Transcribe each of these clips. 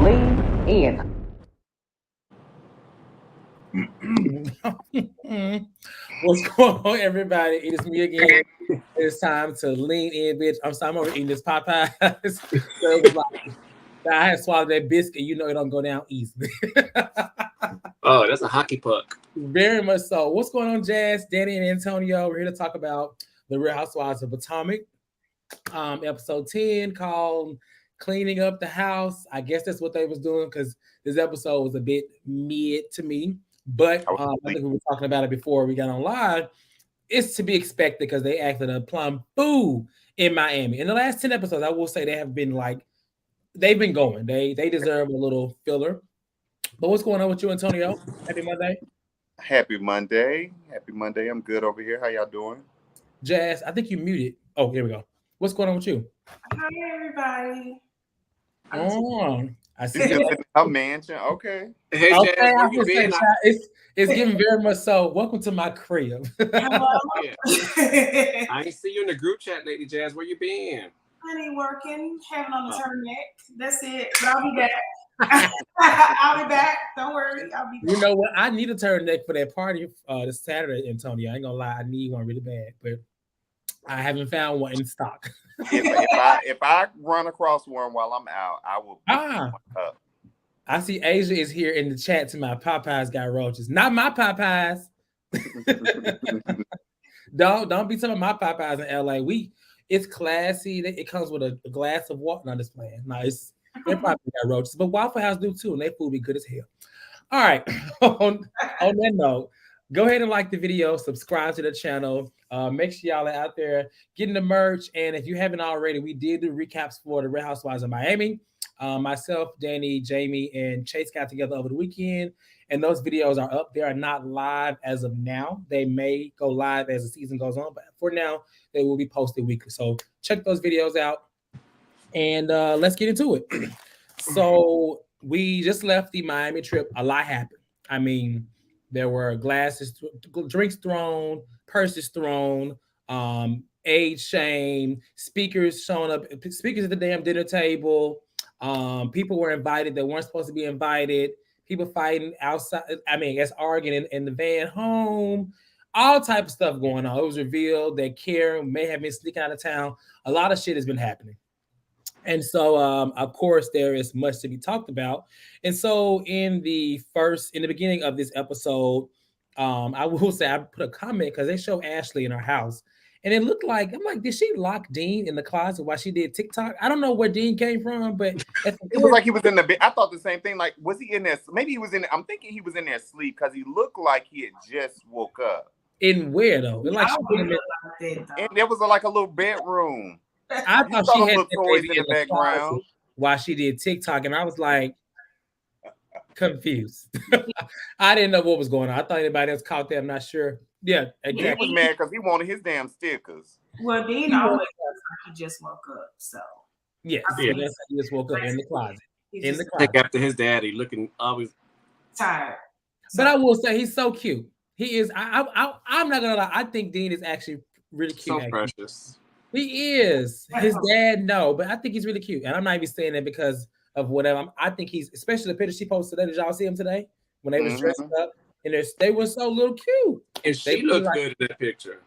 Lean in. What's going on, everybody? It is me again. It's time to lean in, bitch. I'm sorry, I'm over eating this Popeyes. So it was like, I had swallowed that biscuit. You know it don't go down easily. Oh, that's a hockey puck. Very much so. What's going on, Jazz, Danny, and Antonio? We're here to talk about the Real Housewives of Potomac, episode 10, called "Cleaning Up the House." I guess that's what they was doing because this episode was a bit mid to me. But I think we were talking about it before we got on live. It's to be expected because they acted a plum boo in Miami. In the last 10 episodes, I will say they have been like, they've been going. They deserve a little filler. But what's going on with you, Antonio? Happy Monday. Happy Monday. Happy Monday. I'm good over here. How y'all doing? Jazz, I think you muted. Oh, here we go. What's going on with you? Hi, everybody. Oh, I see. You in a mansion. Okay. Hey, Okay, Jazz, where you been? It's giving very much so. Welcome to my crib. Hello. Yeah. I ain't see you in the group chat lately, Jazz. Where you been? Honey, working, having on the turtleneck. That's it. But I'll be back. I'll be back. Don't worry. I'll be back. You know what? I need a turtleneck for that party this Saturday, Antonio. I ain't gonna lie, I need one really bad, but I haven't found one in stock. if I run across one while I'm out, I will pick one up. I see Asia is here in the chat to my Popeyes got roaches. Not my Popeyes. Don't be talking about my Popeyes in LA. It's classy. It comes with a glass of water. Not this plan. Nice. They probably got roaches, but Waffle House do too, and their food be good as hell. All right. on that note, go ahead and like the video, subscribe to the channel. Make sure y'all are out there getting the merch. And if you haven't already, we did do recaps for the Real Housewives of Miami. Myself, Danny, Jamie, and Chase got together over the weekend, and those videos are up. They are not live as of now. They may go live as the season goes on, but for now, they will be posted weekly. So check those videos out, and let's get into it. So we just left the Miami trip. A lot happened. I mean, there were glasses, drinks thrown, purses thrown, age shame, speakers showing up, speakers at the damn dinner table. People were invited that weren't supposed to be invited. People fighting outside. I mean, it's arguing in the van home. All type of stuff going on. It was revealed that Karen may have been sneaking out of town. A lot of shit has been happening. And so, of course, there is much to be talked about. And so in the beginning of this episode, I will say I put a comment because they show Ashley in her house. And it looked like, I'm like, did she lock Dean in the closet while she did TikTok? I don't know where Dean came from, but it was like he was in the bed. I thought the same thing. Like, was he in there? Maybe he was in. I'm thinking he was in there asleep because he looked like he had just woke up. In where though? Like and there was like a little bedroom. I thought she had toys in the background while she did TikTok, and I was like confused. I didn't know what was going on. I thought anybody else caught that. I'm not sure. Yeah, exactly. He was mad because he wanted his damn stickers. Well, Dean always he just woke up, so yes, he just woke up in the closet. In the closet after his daddy, looking always tired. But I will say he's so cute. He is. I'm not gonna lie. I think Dean is actually really cute. So precious. He is. His dad, no, but I think he's really cute. And I'm not even saying that because of whatever. I think he's, especially the picture she posted today. Did y'all see him today? When they was dressed up and they were so little cute. And she looked good in that picture.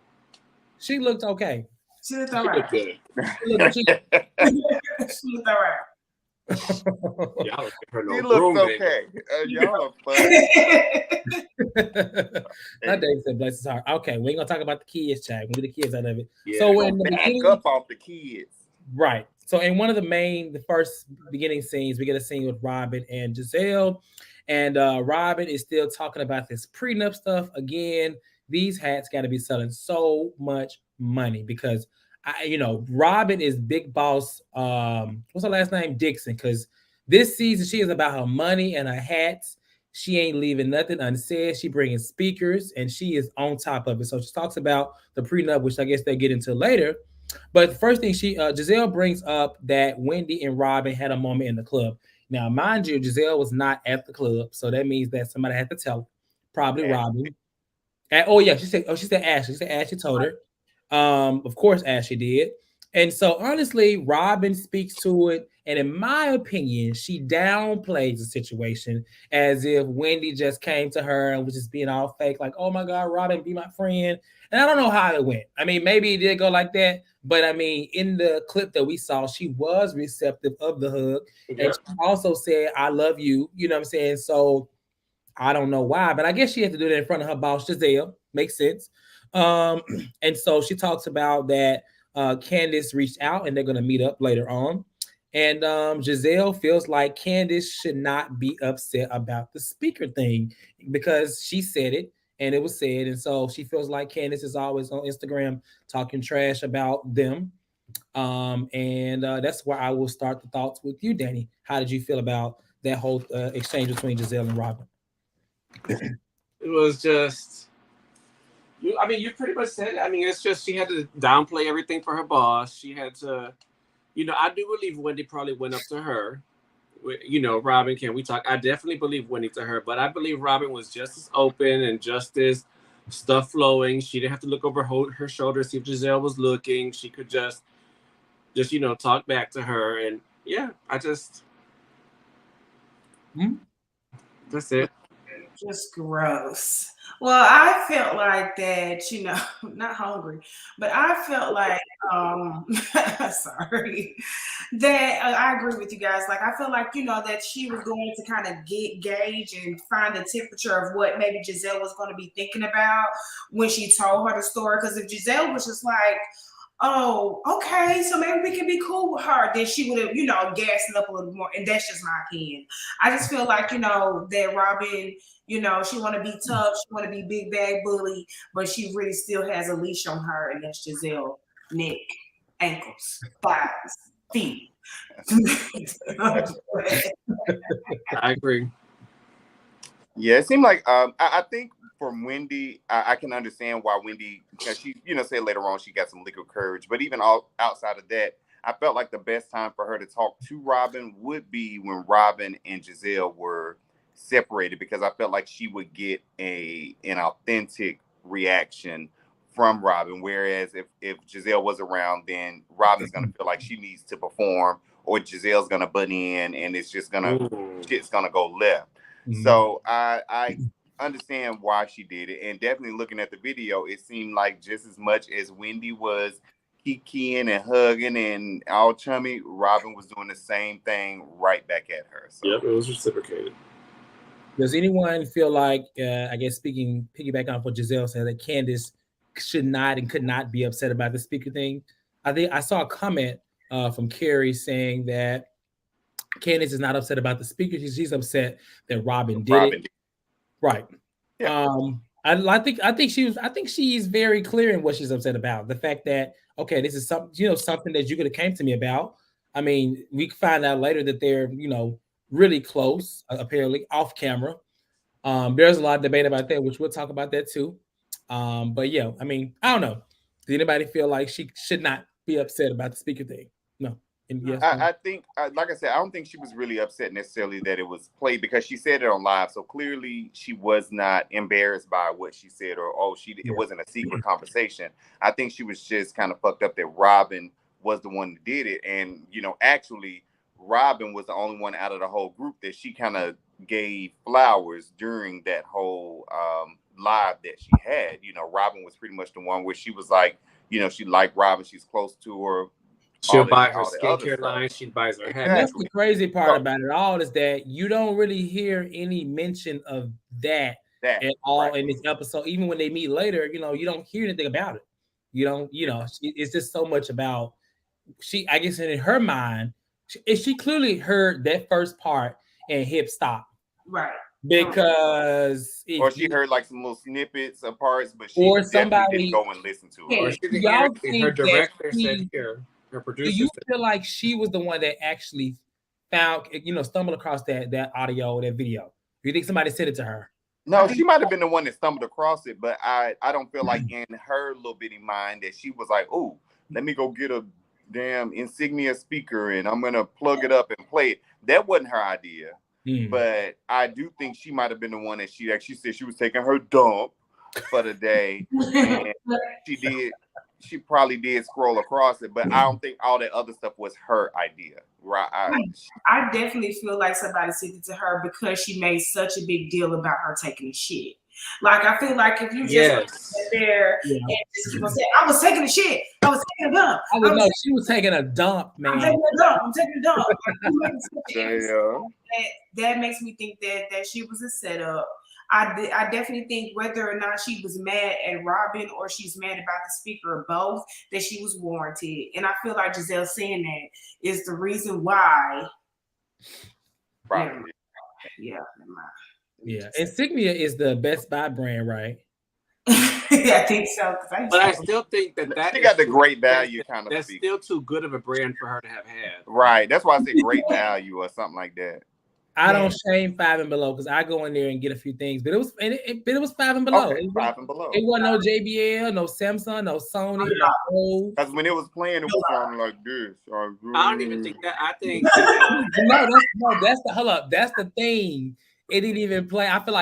She looked okay. She looked all right. She looked all right. Y'all look at her he looks okay. Y'all are funny. Not David said bless his heart. Okay, we ain't gonna talk about the kids, Chad. We'll get the kids out of it. Yeah, so in the beginning, up off the kids. Right. So in one of the first beginning scenes, we get a scene with Robyn and Gisele. And Robyn is still talking about this prenup stuff. Again, these hats got to be selling so much money because Robyn is big boss. What's her last name? Dixon. Because this season she is about her money and her hats. She ain't leaving nothing unsaid. She bringing speakers and she is on top of it. So she talks about the prenup, which I guess they'll get into later. But the first thing Gisele brings up that Wendy and Robyn had a moment in the club. Now, mind you, Gisele was not at the club, so that means that somebody had to tell her. Probably Robyn. She said Ashley. She said Ashley told her. Of course, Ashley did. And so, honestly, Robyn speaks to it, And in my opinion, she downplays the situation as if Wendy just came to her and was just being all fake, like, oh my God, Robyn, be my friend. And I don't know how it went. I mean, maybe it did go like that. But I mean, in the clip that we saw, she was receptive of the hug. And she also said, I love you. You know what I'm saying? So I don't know why, but I guess she had to do that in front of her boss, Gisele. Makes sense. And so she talks about that Candiace reached out and they're going to meet up later on. And Gisele feels like Candiace should not be upset about the speaker thing because she said it and it was said. And so she feels like Candiace is always on Instagram talking trash about them. And that's where I will start the thoughts with you, Danny. How did you feel about that whole exchange between Gisele and Robyn? It was just, I mean, you pretty much said it. I mean, it's just she had to downplay everything for her boss. She had to, I do believe Wendy probably went up to her. Robyn, can we talk? I definitely believe Wendy to her, but I believe Robyn was just as open and just as stuff flowing. She didn't have to look over her shoulder, see if Gisele was looking. She could just talk back to her. And yeah, that's it. Just gross. Well, I felt like that, not hungry, but I felt like, sorry, that I agree with you guys. Like, I feel like, that she was going to kind of gauge and find the temperature of what maybe Gisele was going to be thinking about when she told her the story. Because if Gisele was just like, oh, okay, so maybe we can be cool with her, then she would have, gassed it up a little more. And that's just my opinion. I just feel like, that Robyn, she want to be tough, she want to be big bag bully, but she really still has a leash on her, and that's Gisele neck, ankles, thighs, feet. I agree. Yeah, it seemed like I think from Wendy, I can understand why Wendy, because she, said later on she got some legal courage. But even outside of that, I felt like the best time for her to talk to Robyn would be when Robyn and Gisele were separated, because I felt like she would get an authentic reaction from Robyn. Whereas if Gisele was around, then Robyn's gonna feel like she needs to perform, or Gisele's gonna butt in, and it's just shit's gonna go left. Mm-hmm. So I understand why she did it, and definitely looking at the video, it seemed like just as much as Wendy was kikiing and hugging and all chummy, Robyn was doing the same thing right back at her. So. Yep, it was reciprocated. Does anyone feel like, I guess piggyback on what Gisele said, that Candiace should not and could not be upset about the speaker thing? I think I saw a comment from Carrie saying that Candiace is not upset about the speaker. She's upset that Robyn did it. Right. Yeah. I think she's very clear in what she's upset about. The fact that, okay, this is something that you could have came to me about. I mean, we find out later that they're, really close, apparently off camera. There's a lot of debate about that, which we'll talk about that too. But yeah, I mean, I don't know. Does anybody feel like she should not be upset about the speaker thing? No. Yes, I think, like I said, I don't think she was really upset necessarily that it was played, because she said it on live. So clearly she was not embarrassed by what she said, or it wasn't a secret conversation. I think she was just kind of fucked up that Robyn was the one that did it. And, actually Robyn was the only one out of the whole group that she kind of gave flowers during that whole live that she had. Robyn was pretty much the one where she was like, she liked Robyn, she's close to her. She'll buy her skincare line. She buys her hat. And that's the crazy part about it all, is that you don't really hear any mention of that at all in this episode. Even when they meet later, you don't hear anything about it. It's just so much about I guess in her mind, she clearly heard that first part and hip stop. Right. Because or she heard like some little snippets of parts, but she definitely didn't go and listen to it. Or she didn't hear it. Her director said here. Her producer. Do you feel like she was the one that actually found, stumbled across that audio, that video? Do you think somebody sent it to her? No, she might have been the one that stumbled across it, but I don't feel like in her little bitty mind that she was like, oh, let me go get a damn Insignia speaker and I'm gonna plug it up and play it. That wasn't her idea. But I do think she might have been the one that she actually said she was taking her dump for the day. And she did she probably did scroll across it, but I don't think all that other stuff was her idea, right? I definitely feel like somebody sent it to her because she made such a big deal about her taking a shit. Like, I feel like if you just sit there and just keep on saying, I was taking a shit, I was taking a dump. She was taking a dump, man. I'm taking a dump. That makes me think that she was a setup. I definitely think whether or not she was mad at Robyn or she's mad about the speaker or both, that she was warranted. And I feel like Gisele saying that is the reason why. Probably. Yeah. Yeah. Insignia is the Best Buy brand, right? I think so. But I still think that she got the great value kind of. That's still too good of a brand for her to have had. Right. That's why I say great value or something like that. I don't shame 5 and below because I go in there and get a few things, but it was 5 and below. Okay, 5 and below. It wasn't no JBL, no Samsung, no Sony. Because when it was playing, it was sounding like this. I don't even think that. I think that's the thing. It didn't even play. I feel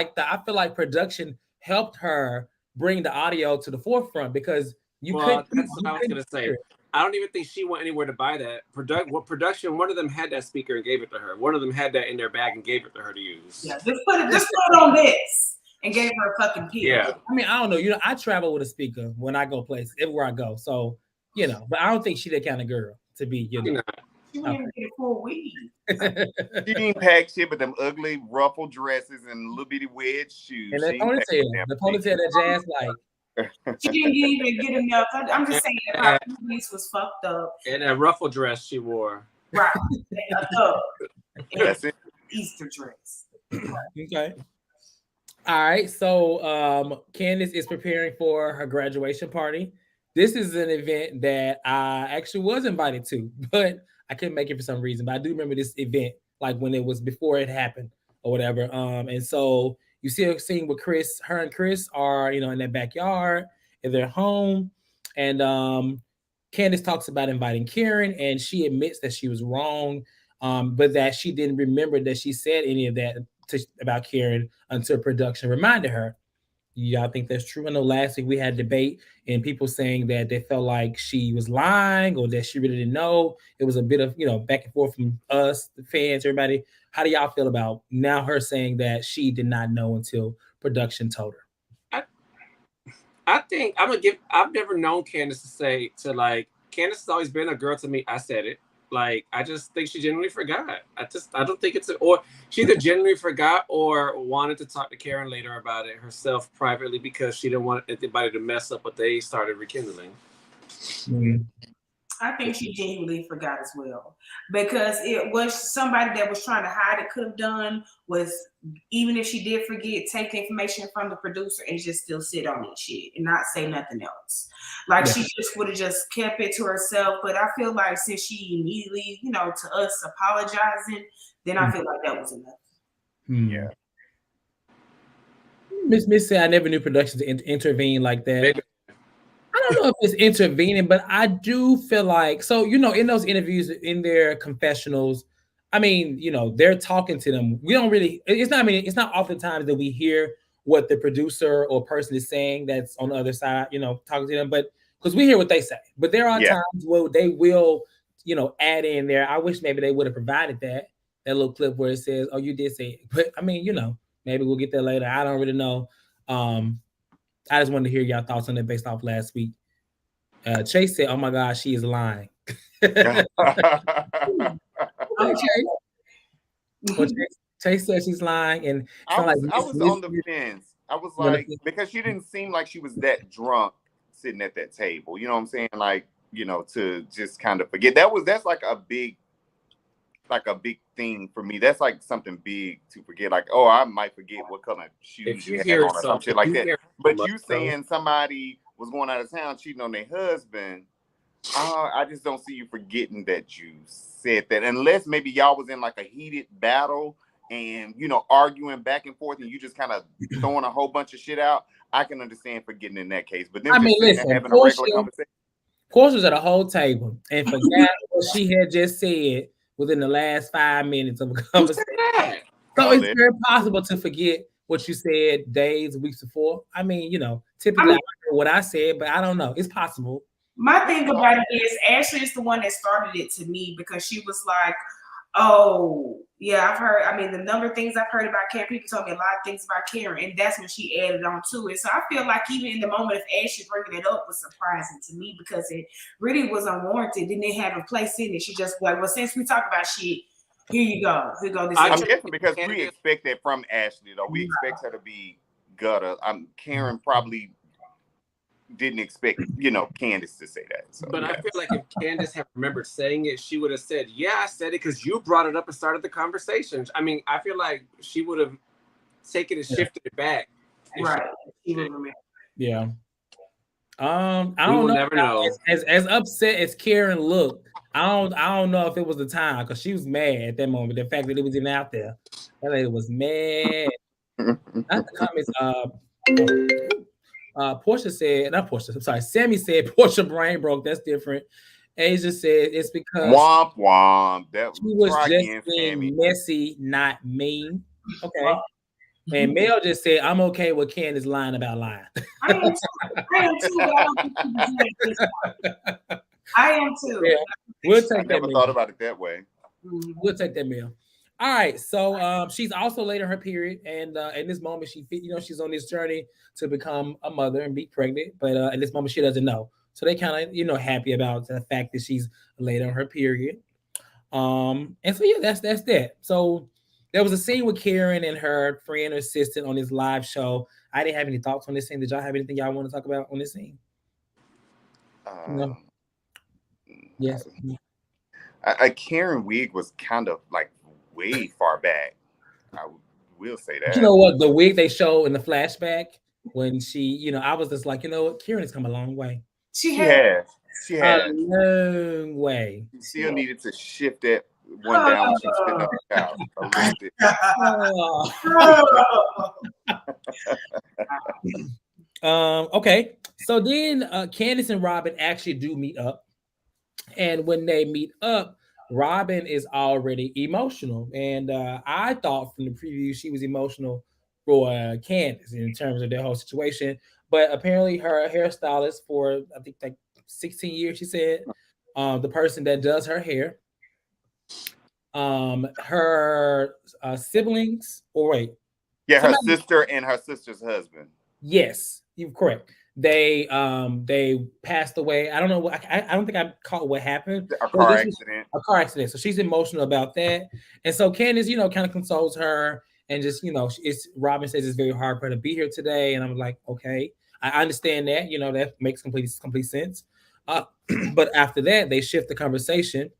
like production helped her bring the audio to the forefront because you couldn't. That's what I was gonna say. I don't even think she went anywhere to buy that. Production, one of them had that speaker and gave it to her. One of them had that in their bag and gave it to her to use. Yeah, just put it on this and gave her a fucking pill. Yeah. I mean, I don't know. I travel with a speaker when I go places, everywhere I go. So, but I don't think she's that kind of girl to be, She wouldn't even get a full weed. She didn't pack shit with them ugly ruffled dresses and little bitty wedge shoes. And that ponytail that jazz like. She didn't even get enough. I'm just saying that her piece was fucked up. And that ruffle dress she wore. Right. That's it. Easter dress. Okay. All right. So Candiace is preparing for her graduation party. This is an event that I actually was invited to, but I couldn't make it for some reason. But I do remember this event, like when it was before it happened or whatever. And so you see a scene with Chris. Her and Chris are, in their backyard, in their home. And Candiace talks about inviting Karen, and she admits that she was wrong, but that she didn't remember that she said any of that about Karen until production reminded her. Y'all think that's true? I know last week we had a debate and people saying that they felt like she was lying or that she really didn't know. It was a bit of, back and forth from us, the fans, everybody. How do y'all feel about now her saying that she did not know until production told her? I think I've never known Candiace Candiace has always been a girl to me. I said it. I just think she genuinely forgot. I don't think or she either genuinely forgot or wanted to talk to Karen later about it herself privately because she didn't want anybody to mess up what they started rekindling. Mm-hmm. I think she genuinely forgot as well because it was somebody that was trying to hide it could have done was even if she did forget, take the information from the producer and just still sit on that shit and not say nothing else. She just would have just kept it to herself. But I feel like since she immediately, to us apologizing, then I feel like that was enough. Yeah. Miss said I never knew production to intervene like that. Maybe. I don't know if it's intervening, but I do feel like, in those interviews, in their confessionals, I mean, they're talking to them. We don't really, it's not oftentimes that we hear what the producer or person is saying that's on the other side, talking to them, but because we hear what they say. But there are times where they will, add in there. I wish maybe they would have provided that little clip where it says, oh, you did say it. But I mean, maybe we'll get there later. I don't really know. I just wanted to hear y'all thoughts on it based off last week. Chase said, oh my God, she is lying. Chase said she's lying. And I was on the fence. I was like, because she didn't seem like she was that drunk sitting at that table. You know what I'm saying? To just kind of forget. That's like a big thing for me. That's like something big to forget. I might forget what color shoes you had on or some shit like that. But you saying somebody was going out of town cheating on their husband, I just don't see you forgetting that you said that. Unless maybe y'all was in a heated battle and, arguing back and forth and you just kind of throwing a whole bunch of shit out. I can understand forgetting in that case. But then listen, having a regular conversation. Portia was at a whole table and forgot what she had just said within the last 5 minutes of a conversation. So it's very possible to forget what you said days, weeks before. I mean, typically I know what I said, but I don't know. It's possible. My thing about it is Ashley is the one that started it to me because she was like, oh, yeah, I've heard. I mean, the number of things I've heard about Karen, people told me a lot of things about Karen, and that's when she added on to it. So I feel like even in the moment of Ashley bringing it up was surprising to me because it really was unwarranted. Didn't have a place in it. She just like, well, since we talk about shit, here you go. Here go this. I'm guessing because we expect that from Ashley, though. We expect her to be gutter. Karen probably didn't expect, Candiace to say that. So, but I feel like if Candiace had remembered saying it, she would have said, yeah, I said it because you brought it up and started the conversation. I mean, I feel like she would have taken and shifted it back. Right. Yeah. I don't know. Never know. As upset as Karen looked, I don't know if it was the time because she was mad at that moment. The fact that it was even out there, that lady was mad. Not the comments. Portia said, not Portia. I'm sorry. Sammy said Portia brain broke. That's different. Asia said it's because womp womp. That she was just being messy, not mean. Okay. And Mel just said, I'm okay with Candiace lying about lying. I am too. I am too. Yeah. We'll take I never thought about it that way. We'll take that, Mel. All right. So she's also late in her period. And in this moment, she's on this journey to become a mother and be pregnant. But at this moment, she doesn't know. So they kind of, happy about the fact that she's late on her period. And so, yeah, that's that. So there was a scene with Karen and her friend or assistant on this live show. I didn't have any thoughts on this scene. Did y'all have anything y'all want to talk about on this scene? No. Yes. Karen wig was kind of like way far back. I will say that. You know what? The wig they show in the flashback when she, I was just like, you know what? Karen has come a long way. She has. A long way. She still needed to shift that one down when she was sitting on the couch. Okay. So then Candiace and Robyn actually do meet up. And when they meet up, Robyn is already emotional. And I thought from the preview she was emotional for Candiace in terms of their whole situation. But apparently her hairstylist for, I think, like 16 years, she said, the person that does her hair, her siblings, her sister and her sister's husband. Yes, you're correct. They passed away. I don't know. I don't think I caught what happened. A car accident. A car accident. So she's emotional about that. And so Candiace, kind of consoles her and just, it's Robyn says it's very hard for her to be here today. And I'm like, okay, I understand that. That makes complete sense. But after that, they shift the conversation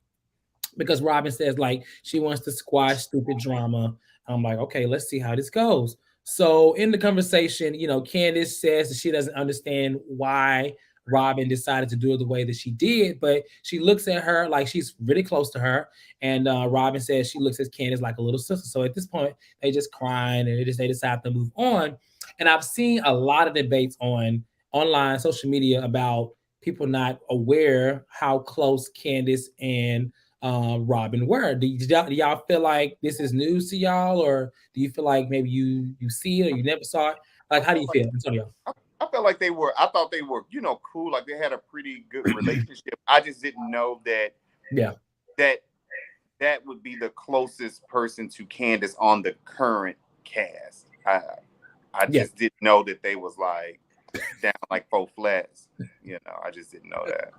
because Robyn says like she wants to squash stupid drama. I'm like, okay, let's see how this goes. So in the conversation, Candiace says that she doesn't understand why Robyn decided to do it the way that she did, but she looks at her like she's really close to her. And Robyn says she looks at Candiace like a little sister. So at this point, they just crying and they decide to move on. And I've seen a lot of debates online, social media about people not aware how close Candiace and Robyn were. Do y'all feel like this is news to y'all, or do you feel like maybe you see it or you never saw it? Like, how do you feel, Antonio? I felt like I thought they were, cool. Like they had a pretty good relationship. I just didn't know that. Yeah. That would be the closest person to Candiace on the current cast. I just didn't know that they was like down like 4 flats. I just didn't know that.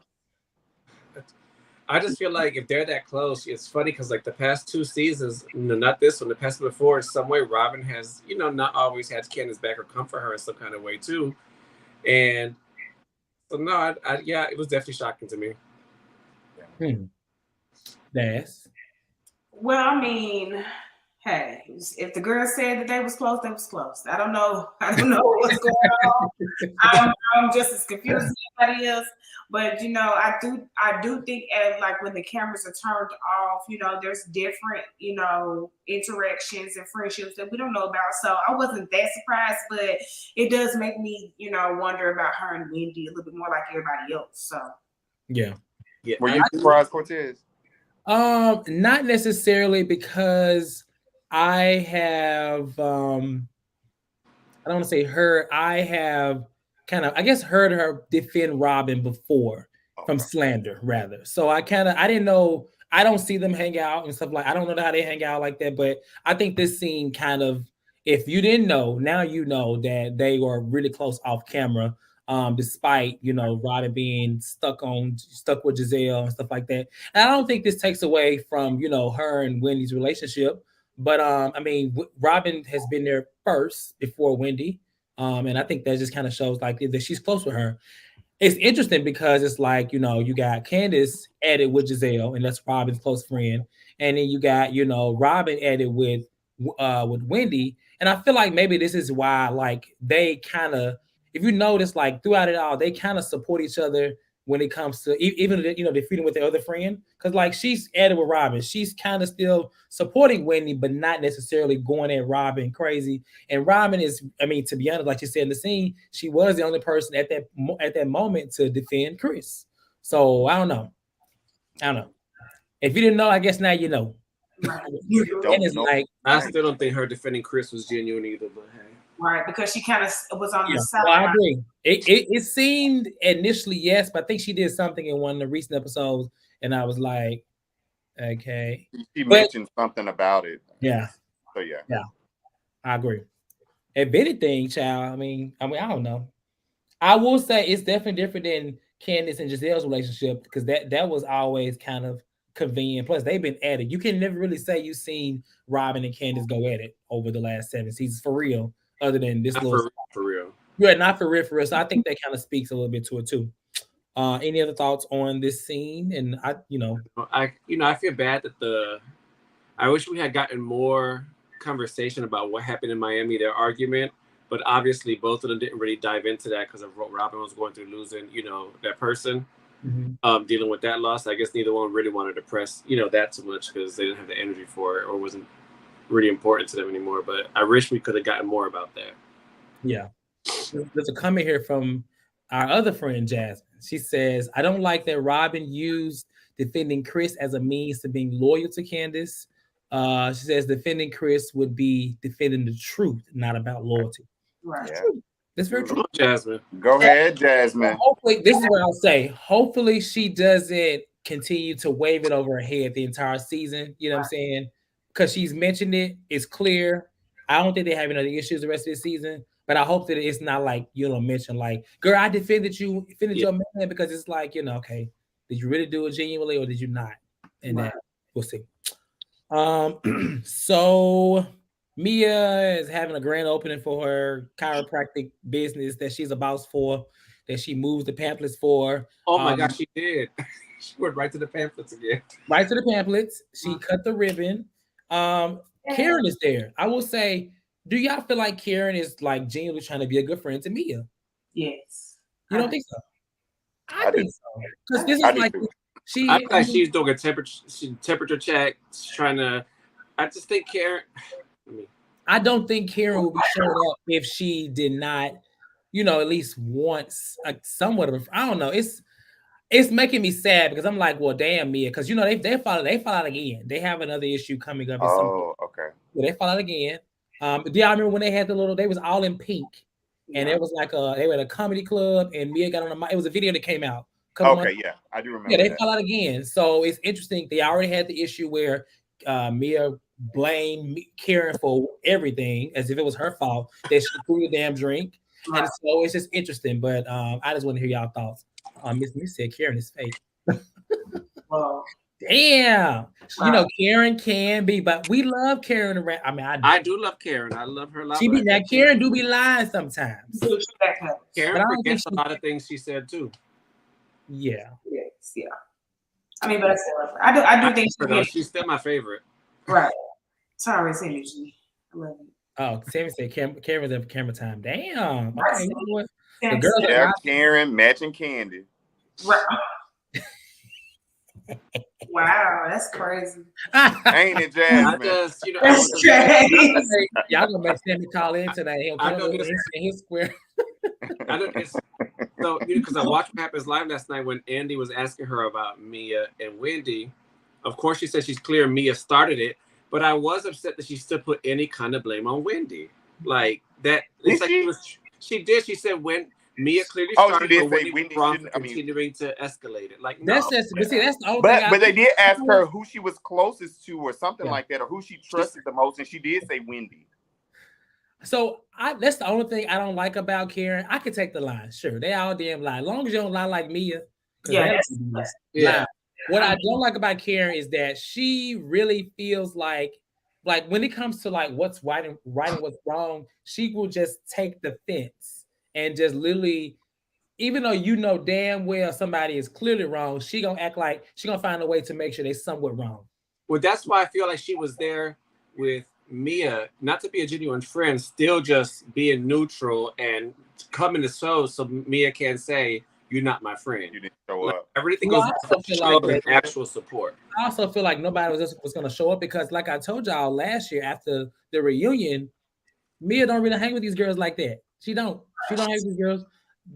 I just feel like if they're that close, it's funny because like the past 2 seasons, not this one, the past before, in some way, Robyn has, not always had Candiace back or comfort her in some kind of way too. And so no, it was definitely shocking to me. Yes. Well, I mean, hey, if the girl said that they was close, they was close. I don't know what's going on. I'm just as confused as anybody else. But I do think like when the cameras are turned off, there's different, interactions and friendships that we don't know about. So I wasn't that surprised, but it does make me, wonder about her and Wendy a little bit more like everybody else. So yeah. Were you surprised, Cortez? Not necessarily because I have I don't want to say heard. I have kind of, I guess, heard her defend Robyn before. from slander, rather. So I didn't know. I don't see them hang out and stuff like. I don't know how they hang out like that, but I think this scene kind of. If you didn't know, now you know that they were really close off camera. Despite Robyn being stuck with Gisele and stuff like that. And I don't think this takes away from her and Wendy's relationship. But I mean, Robyn has been there first before Wendy, and I think that just kind of shows like that she's close with her. It's interesting because it's like you got Candiace added with Gisele, and that's Robyn's close friend, and then you got Robyn added with Wendy, and I feel like maybe this is why like they kind of, if you notice, like throughout it all, they kind of support each other when it comes to even defeating with the other friend, because like she's added with Robyn, she's kind of still supporting Wendy, but not necessarily going at Robyn crazy. And Robyn is, I mean, to be honest, like you said in the scene, she was the only person at that moment to defend Chris. So I don't know. If you didn't know, I guess now you know. Right. And it's like, I still don't think her defending Chris was genuine either, but hey. Right, because she kind of was on the side. Well, I agree. It seemed initially yes, but I think she did something in one of the recent episodes, and I was like, okay. She mentioned something about it. Yeah. So yeah. Yeah, I agree. If anything, child, I mean, I don't know. I will say it's definitely different than Candiace and Gisele's relationship, because that was always kind of convenient. Plus, they've been at it. You can never really say you've seen Robyn and Candiace go at it over the last 7 seasons for real. Other than this little for real. Yeah, not for real. So I think that kind of speaks a little bit to it too. Any other thoughts on this scene? And I feel bad that I wish we had gotten more conversation about what happened in Miami, their argument, but obviously both of them didn't really dive into that because of what Robyn was going through, losing, that person, dealing with that loss. I guess neither one really wanted to press, that too much because they didn't have the energy for it or wasn't really important to them anymore. But I wish we could have gotten more about that. Yeah. There's a comment here from our other friend Jasmine. She says, I don't like that Robyn used defending Chris as a means to being loyal to Candiace. She says defending Chris would be defending the truth, not about loyalty. Right. Yeah. That's very true. Jasmine. Go ahead, Jasmine. Hopefully, this is what I'll say. Hopefully she doesn't continue to wave it over her head the entire season. You know what I'm saying? Because she's mentioned it. It's clear. I don't think they have any other issues the rest of this season. But I hope that it's not like, mention like, girl, I defended your man, because it's like, okay, did you really do it genuinely or did you not? And that we'll see. So Mia is having a grand opening for her chiropractic business that she's a boss for, that she moves the pamphlets for. Oh my gosh, she did. She went right to the pamphlets again. Right to the pamphlets. She cut the ribbon. Karen is there. I will say, do y'all feel like Karen is like genuinely trying to be a good friend to Mia? Yes. You don't think so? I think so. Because this is like I feel like she's doing a temperature check. She's trying to. I just think Karen. I don't think Karen would be showing up if she did not, at least once, somewhat of a. I don't know. It's making me sad because I'm like, well, damn, Mia, because they fall out again. They have another issue coming up. Oh, okay. Yeah, they fall out again. Do y'all remember when they had they was all in pink, and it was like they were at a comedy club, and Mia got on the mic. It was a video that came out. Okay, yeah, I do remember. Yeah, they fell out again. So it's interesting. They already had the issue where Mia blamed Karen for everything as if it was her fault that she threw the damn drink, and so it's just interesting. But I just want to hear y'all thoughts. Miss said Karen is fake. Well, damn. Karen can be, but we love Karen around. I mean, I do love Karen. I love her a lot. Karen do be lying sometimes. Karen forgets a lot of things she said too. Yeah. Yes. Yeah. I mean, but I still love her. I do think she's still my favorite. Right. Sorry, Sammy G. I love you. Oh, Sammy said Karen's up for camera time. Damn. Right. Okay, what? The girls Karen matching candy. Right. Wow, that's crazy. Ain't it, Jasmine? That's crazy. Y'all gonna make Sammy call in today. I know his square. So because I watched Papa's live last night when Andy was asking her about Mia and Wendy. Of course, she said she's clear Mia started it, but I was upset that she still put any kind of blame on Wendy. Like that. It's like she did. She said when Mia clearly Oh, started, she did but say Wendy wrong shouldn't. for continuing to escalate it. Like, no. That's just, but see, that's the only thing. But they did ask her who she was closest to, or something Yeah. like that, or who she trusted the most, and she did say Wendy. So that's the only thing I don't like about Karen. I could take the line, sure. They all damn lie. As long as you don't lie like Mia. Yeah, Lie. What I don't like about Karen is that she really feels like when it comes to like what's right and what's wrong, she will just take the fence and just literally, even though you know damn well somebody is clearly wrong, she gonna act like she gonna find a way to make sure they somewhat wrong. Well, that's why I feel like she was there with Mia, not to be a genuine friend, still just being neutral and coming to show so Mia can say, "You're not my friend. You didn't show Like, up." everything Well, goes I also feel like and actual support. I also feel like nobody was going to show up because, like I told y'all last year after the reunion, Mia don't really hang with these girls like that. She don't hang with these girls.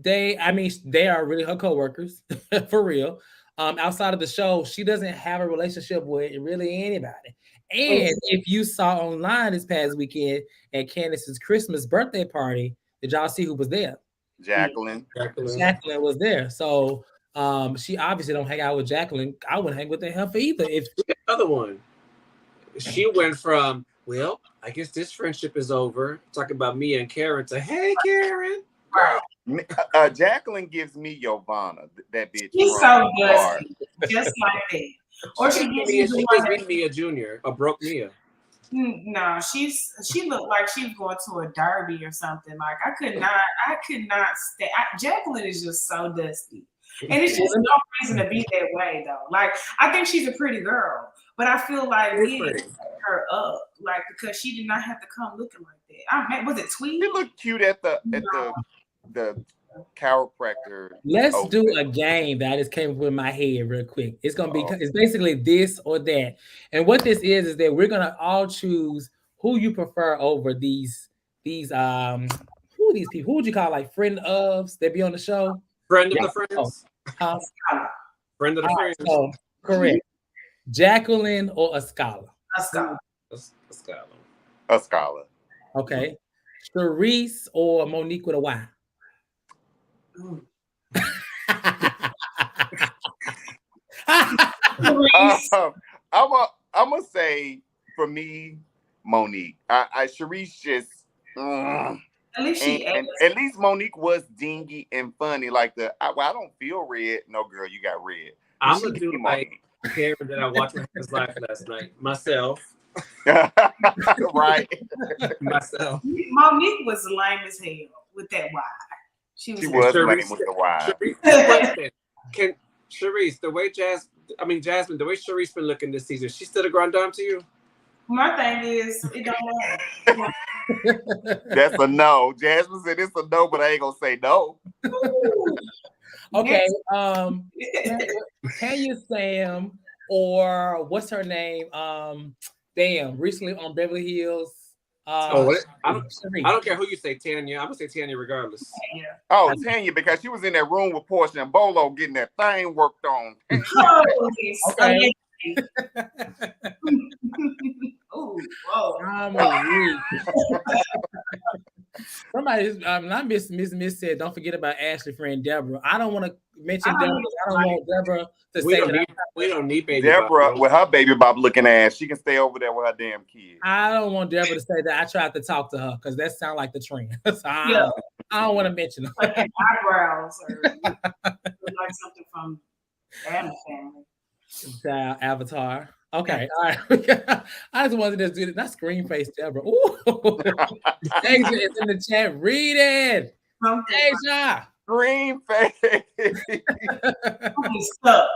They are really her coworkers for real. Outside of the show, she doesn't have a relationship with really anybody. And if you saw online this past weekend at Candiace's Christmas birthday party, did y'all see who was there? Jacqueline. Jacqueline was there. So she obviously don't hang out with Jacqueline. I wouldn't hang with her either. If the other one, she went from, well, I guess this friendship is over, talking about Mia and Karen, to, hey, Karen. Jacqueline gives me Giovanna, that bitch. She's so good, just like that. Or she gives me Mia Jr., a broke Mia. No, she looked like she was going to a derby or something. Like I could not stay. Jacqueline is just so dusty, and it's just no reason to be that way though. Like I think she's a pretty girl, but I feel like we didn't set her up, like because she did not have to come looking like that. Was it Tweet? She looked cute at the chiropractor. Let's do a game that I just came up with in my head real quick. It's gonna be it's basically this or that. And what this is that we're gonna all choose who you prefer over these who are these people? Who would you call like friend ofs that be on the show? Friend of the friends. Friend of the friends. So, correct. Jacqueline or a scholar? A scholar. A scholar. Okay. Charisse or Monique with a Y? I'm gonna say for me, Monique. Charisse just. At least at least Monique was dingy and funny. Like I don't feel red. No, girl, you got red. I'm gonna do like Karen that I watched his live last night. Myself. Right. Myself. Monique was lame as hell with that Y. She was lame with the Y. Charisse, the way Jasmine, the way Charisse been looking this season, she still a grand dame to you? My thing is, it don't matter. That's a no. Jasmine said it's a no, but I ain't gonna say no. Okay. Tanya Sam or what's her name? Recently on Beverly Hills. I don't care who you say, Tanya. I'm gonna say Tanya regardless. Yeah. Oh, Tanya, because she was in that room with Portia and Bolo getting that thing worked on. Okay. Oh, whoa. Somebody, not Miss said, don't forget about Ashley friend Deborah. I don't want to mention Deborah. I don't want Deborah to say we don't need baby Deborah Bob. with her baby Bob looking ass. She can stay over there with her damn kid. I don't want Deborah to say that I tried to talk to her because that sounds like the trend. So I don't want to mention her. Like eyebrows or like something from Adam's family. Avatar. Okay, all right. I just wanted to do it. Not screen face Deborah. Ooh. Asia is in the chat. Read it. Asia. Screen face. Stuck.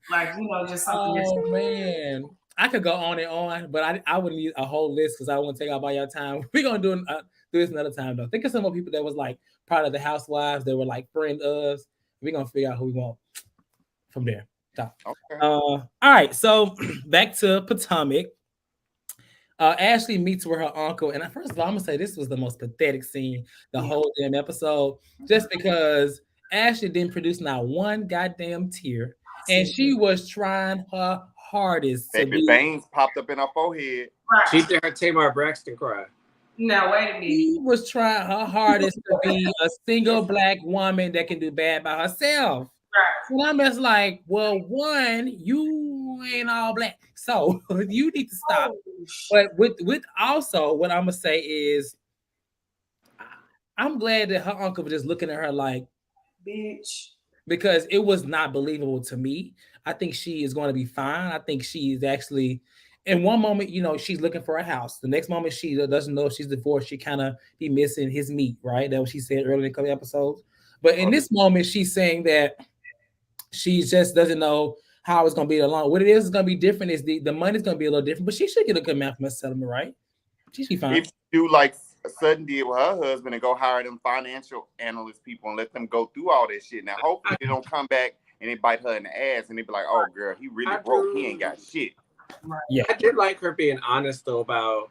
Like, just something. Oh, man. I could go on and on, but I would need a whole list because I want to take up all your time. We're going to do this another time, though. Think of some more people that was like part of the Housewives that were like friend of us. We're going to figure out who we want from there. Okay. All right, so back to Potomac. Ashley meets with her uncle, and first of all, I'm gonna say this was the most pathetic scene the whole damn episode, just because Ashley didn't produce not one goddamn tear, and she was trying her hardest. Baby veins popped up in her forehead. She did her Tamar Braxton cry. No, wait a minute. She was trying her hardest to be a single black woman that can do bad by herself. Right. And I'm just like, well, one, you ain't all black, so you need to stop. Oh, But with also, what I'm gonna say is, I'm glad that her uncle was just looking at her like, bitch. because it was not believable to me. I think she is going to be fine. I think she is actually, in one moment, she's looking for a house. The next moment, she doesn't know if she's divorced. She kind of be missing his meat, right? That was she said earlier in a couple episodes. But in this moment, she's saying that she just doesn't know how it's going to be along. What it is going to be different is the money's going to be a little different, but she should get a good amount from a settlement, right? She should be fine. If you do like Sutton did with her husband and go hire them financial analyst people and let them go through all this shit. Now, hopefully they don't come back and they bite her in the ass and they be like, oh, girl, he really broke. He ain't got shit. Yeah. I did like her being honest, though, about,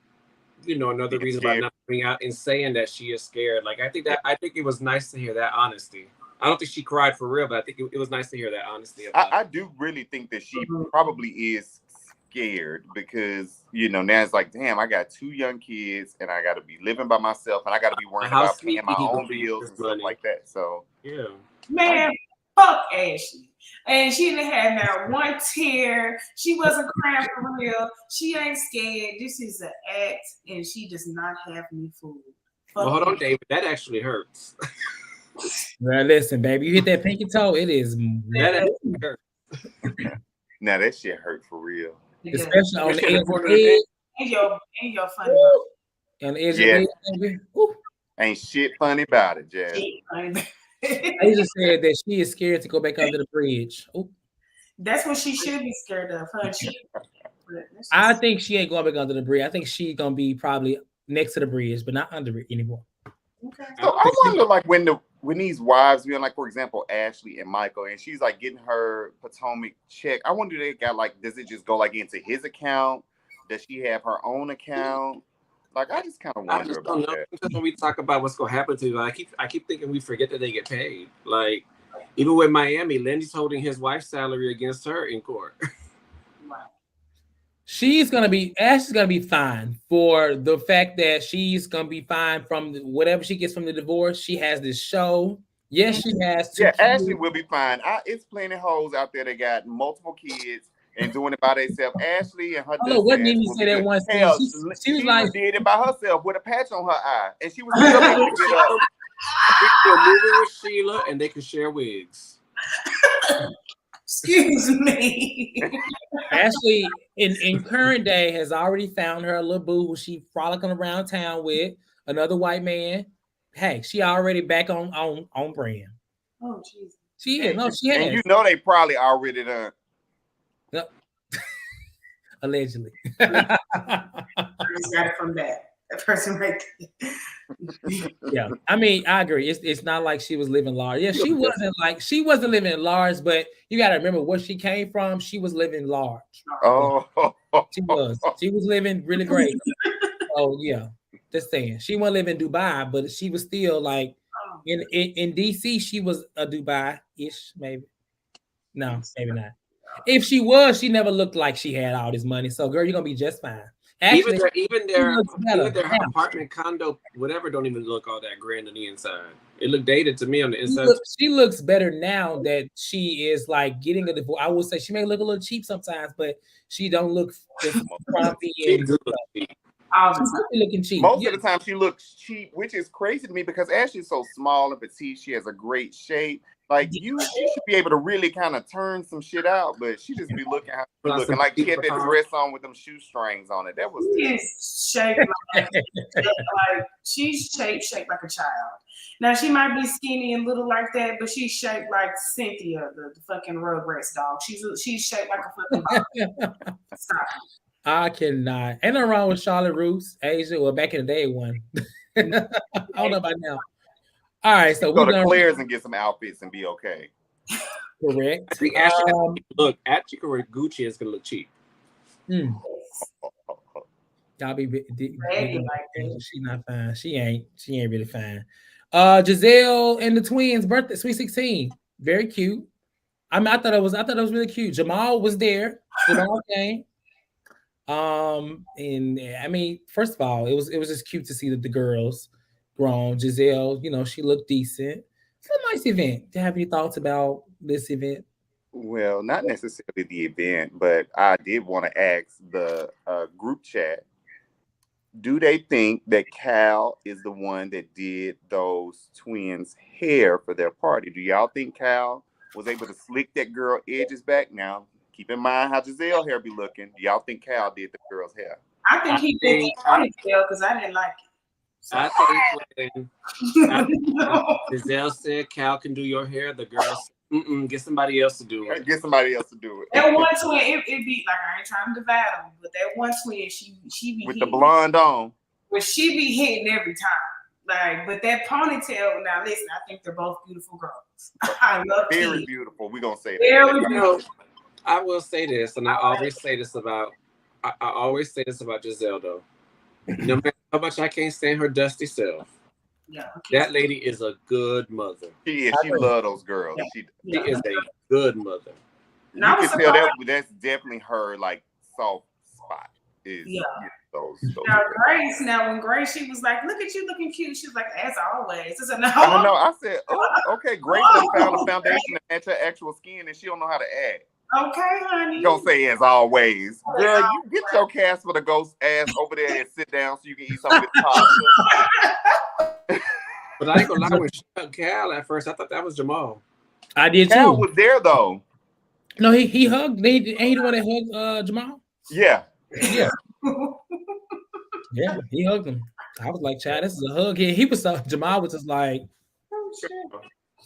another reason about not coming out and saying that she is scared. Like, I think it was nice to hear that honesty. I don't think she cried for real, but I think it was nice to hear that honesty. I do really think that she probably is scared because, now it's like, damn, I got 2 young kids and I got to be living by myself and I got to be worrying about paying my own bills and stuff like that. So, yeah. Man, fuck Ashley. And she didn't have not one tear. She wasn't crying for real. She ain't scared. This is an act and she does not have any food. Well, hold on, David. That actually hurts. Well, listen, baby, you hit that pinky toe, it is. That actually hurts. Now that shit hurt for real. Especially on the edge of the head. And your funny. On the edge of the head, baby. Woo. Ain't shit funny about it, Jazz. Asia said that she is scared to go back under the bridge. Ooh. That's what she should be scared of, huh? I think she ain't going back under the bridge. I think she's gonna be probably next to the bridge, but not under it anymore. Okay. So I wonder, like, when these wives, like, for example, Ashley and Michael, and she's like getting her Potomac check. I wonder, they got like, does it just go like into his account? Does she have her own account? Like, I just kind of wonder about that. Because when we talk about what's going to happen to them, I keep thinking we forget that they get paid. Like, even with Miami, Lindy's holding his wife's salary against her in court. Ashley's gonna be fine for the fact that she's gonna be fine from whatever she gets from the divorce. She has this show. Yes, she has. Ashley will be fine. It's plenty of hoes out there that got multiple kids and doing it by themselves. Ashley and her. What did you say that once? She was like, did it by herself with a patch on her eye, and she was still able to get up. They're moving with Sheila, and they can share wigs. Excuse me. Ashley, in current day, has already found her a little boo who she frolicking around town with, another white man. Hey, she already back on brand. Oh, Jesus. She is. No, she has. And they probably already done. Yep. Allegedly. I just got it from that person right there. Yeah, I mean, I agree. It's not like she was living large. Yeah, she wasn't living large, but you got to remember where she came from. She was living large. Oh, she was living really great. Oh yeah, just saying. She wasn't living in Dubai, but she was still like in DC. She was a Dubai-ish, maybe. No, maybe not. If she was, she never looked like she had all this money. So, girl, you're gonna be just fine. Actually, even their apartment, condo, whatever, don't even look all that grand on the inside. It looked dated to me on the inside. She looks better now that she is like getting a divorce. I will say she may look a little cheap sometimes, but she don't look frumpy and looking cheap. Most of the time she looks cheap, which is crazy to me because Ashley's so small and petite. She has a great shape. Like she should be able to really kind of turn some shit out, but she just be looking like she had that dress on with them shoestrings on it. That was shaped like she's shaped like a child. Now she might be skinny and little like that, but she's shaped like Cynthia, the fucking Rugrats dog. She's shaped like a fucking dog. Stop. I cannot. Ain't nothing wrong with Charlotte Russe, Asia, or back in the day one. I don't know about now. All right, so go to Claire's and get some outfits and be okay. Correct. I think Ashley look at Gucci is gonna look cheap. Y'all be she's not fine. She ain't really fine. Gisele and the twins' birthday, Sweet 16. Very cute. I mean, I thought it was really cute. Jamal was there. Jamal came. And I mean, first of all, it was just cute to see that the girls grown. Gisele, she looked decent. It's a nice event. Do you have any thoughts about this event? Well, not necessarily the event, but I did want to ask the group chat, do they think that Cal is the one that did those twins' hair for their party? Do y'all think Cal was able to slick that girl edges back? Now, keep in mind how Giselle hair be looking. Do y'all think Cal did the girl's hair? I think he did the ponytail because I didn't like it. So. I think when Giselle said Cal can do your hair, the girls get somebody else to do it. Get somebody else to do it. That one twin, it be like, I ain't trying to divide them, but that one twin, she be with hitting, the blonde on. But she be hitting every time. Like, but that ponytail. Now listen, I think they're both beautiful girls. I love very kids. beautiful. We gonna say that. Very beautiful. I will say this, and I always say this about Giselle though. No matter how much I can't stand her dusty self, that lady is a good mother. She is. She loves those girls. She is a good mother. You can tell that's definitely her like soft spot. Is those now Grace. Now when Grace, she was like, "Look at you looking cute." She was like, "As always." I said, "No." I said, "Oh, okay." Grace has found a foundation to match her actual skin, and she don't know how to act. Okay, honey. Don't say as always. Girl, you get your Casper the Ghost ass over there and sit down so you can eat some of this pasta. But I ain't gonna lie, when she hugged Cal at first, I thought that was Jamal. I did too. Cal was there though. No, he hugged. Ain't he the one that hugged Jamal? Yeah. Yeah. Yeah, he hugged him. I was like, "Chad, this is a hug." He was Jamal was just like, "Oh shit."